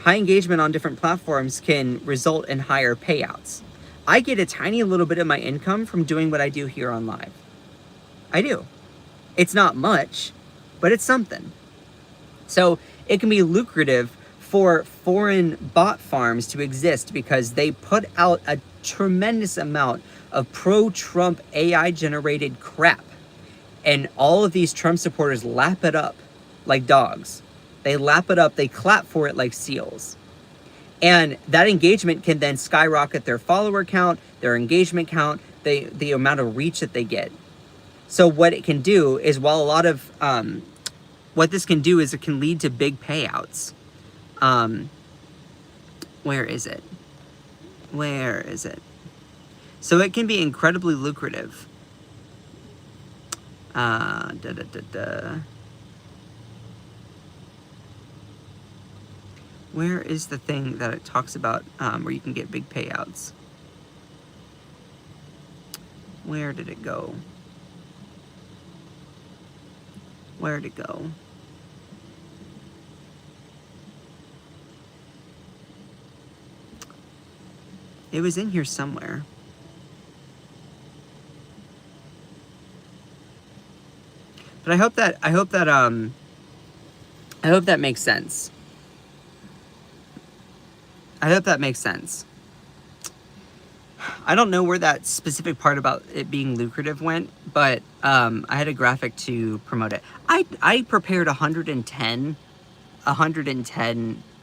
on different platforms can result in higher payouts. I get a tiny little bit of my income from doing what I do here on live. I do. It's not much, but it's something. So it can be lucrative for foreign bot farms to exist because they put out a tremendous amount of pro-Trump AI-generated crap. And all of these Trump supporters lap it up like dogs. They lap it up, they clap for it like seals. And that engagement can then skyrocket their follower count, their engagement count, the amount of reach that they get. So what it can do is, while a lot of... what this can do is it can lead to big payouts. Where is it? So it can be incredibly lucrative. Where is the thing that it talks about where you can get big payouts? Where did it go? Where'd it go? It was in here somewhere. But I hope that makes sense. I don't know where that specific part about it being lucrative went, but I had a graphic to promote it. I prepared 110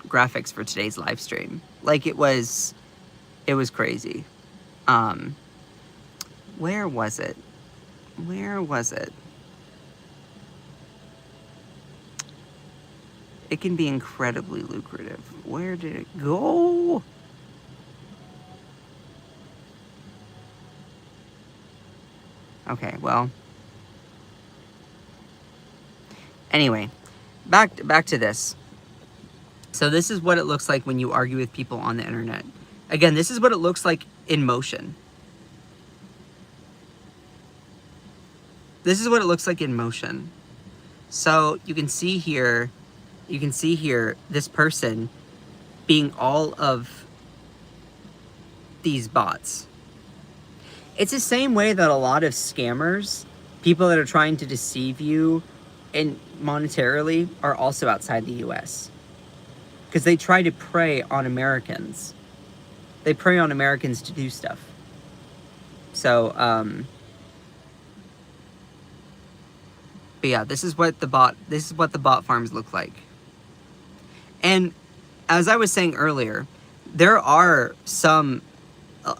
graphics for today's live stream. Like, it was crazy. Where was it? Where was it? It can be incredibly lucrative. Where did it go? Okay, well. Anyway, back to this. So this is what it looks like when you argue with people on the internet. Again, this is what it looks like in motion. This is what it looks like in motion. So you can see here, this person being all of these bots. It's the same way that a lot of scammers, people that are trying to deceive you and monetarily, are also outside the US. Because they try to prey on Americans. They prey on Americans to do stuff. So, but yeah, this is what the bot farms look like. And as I was saying earlier, there are some,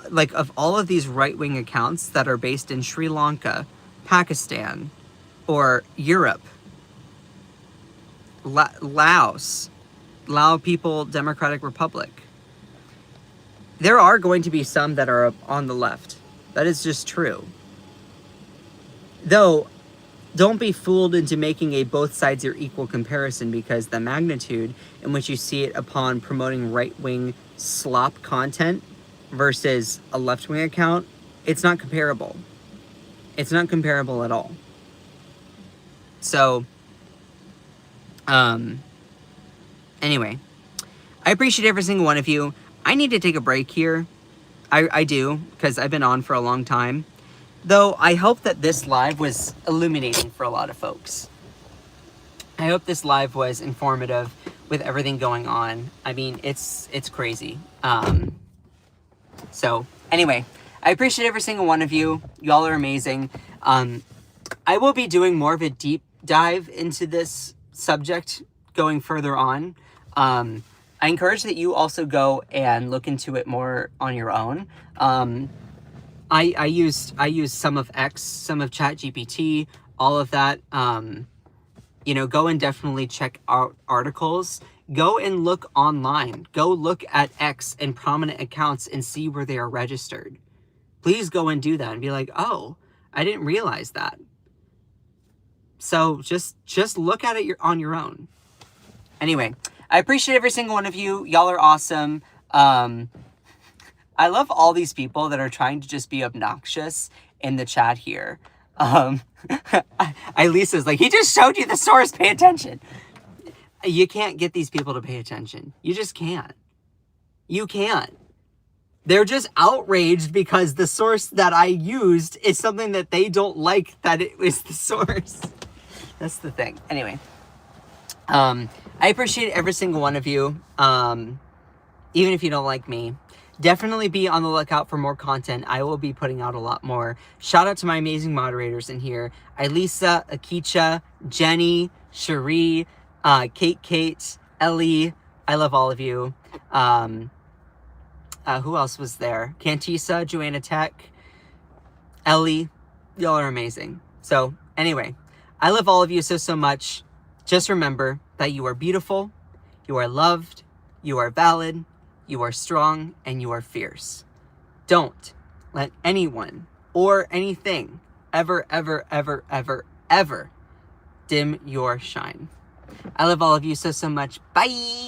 like, of all of these right-wing accounts that are based in Sri Lanka, Pakistan, or Europe, Laos, Lao People Democratic Republic. There are going to be some that are on the left. That is just true. Though, don't be fooled into making a both sides are equal comparison, because the magnitude in which you see it upon promoting right-wing slop content versus a left-wing account, it's not comparable. It's not comparable at all. So, anyway, I appreciate every single one of you. I need to take a break here. I do, because I've been on for a long time. Though, I hope that this live was illuminating for a lot of folks. I hope this live was informative with everything going on. I mean, it's crazy. So, anyway, I appreciate every single one of you. Y'all are amazing. I will be doing more of a deep dive into this subject going further on. I encourage that you also go and look into it more on your own. I used some of X, some of ChatGPT, all of that. You know, go and definitely check out articles. Go and look online. Go look at X and prominent accounts and see where they are registered. Please go and do that and be like, oh, I didn't realize that. So just look at it on your own. Anyway, I appreciate every single one of you. Y'all are awesome. I love all these people that are trying to just be obnoxious in the chat here. Lisa's like, he just showed you the source, pay attention. You can't get these people to pay attention. You just can't. You can't. They're just outraged because the source that I used is something that they don't like that it was the source. That's the thing. Anyway, I appreciate every single one of you. Even if you don't like me. Definitely be on the lookout for more content. I will be putting out a lot more. Shout out to my amazing moderators in here. Elisa, Akicha, Jenny, Cherie, Kate, Ellie. I love all of you. Who else was there? Cantisa, Joanna Tech, Ellie. Y'all are amazing. So anyway, I love all of you so much. Just remember that you are beautiful, you are loved, you are valid, you are strong, and you are fierce. Don't let anyone or anything ever, ever, ever, ever, ever dim your shine. I love all of you so much. Bye!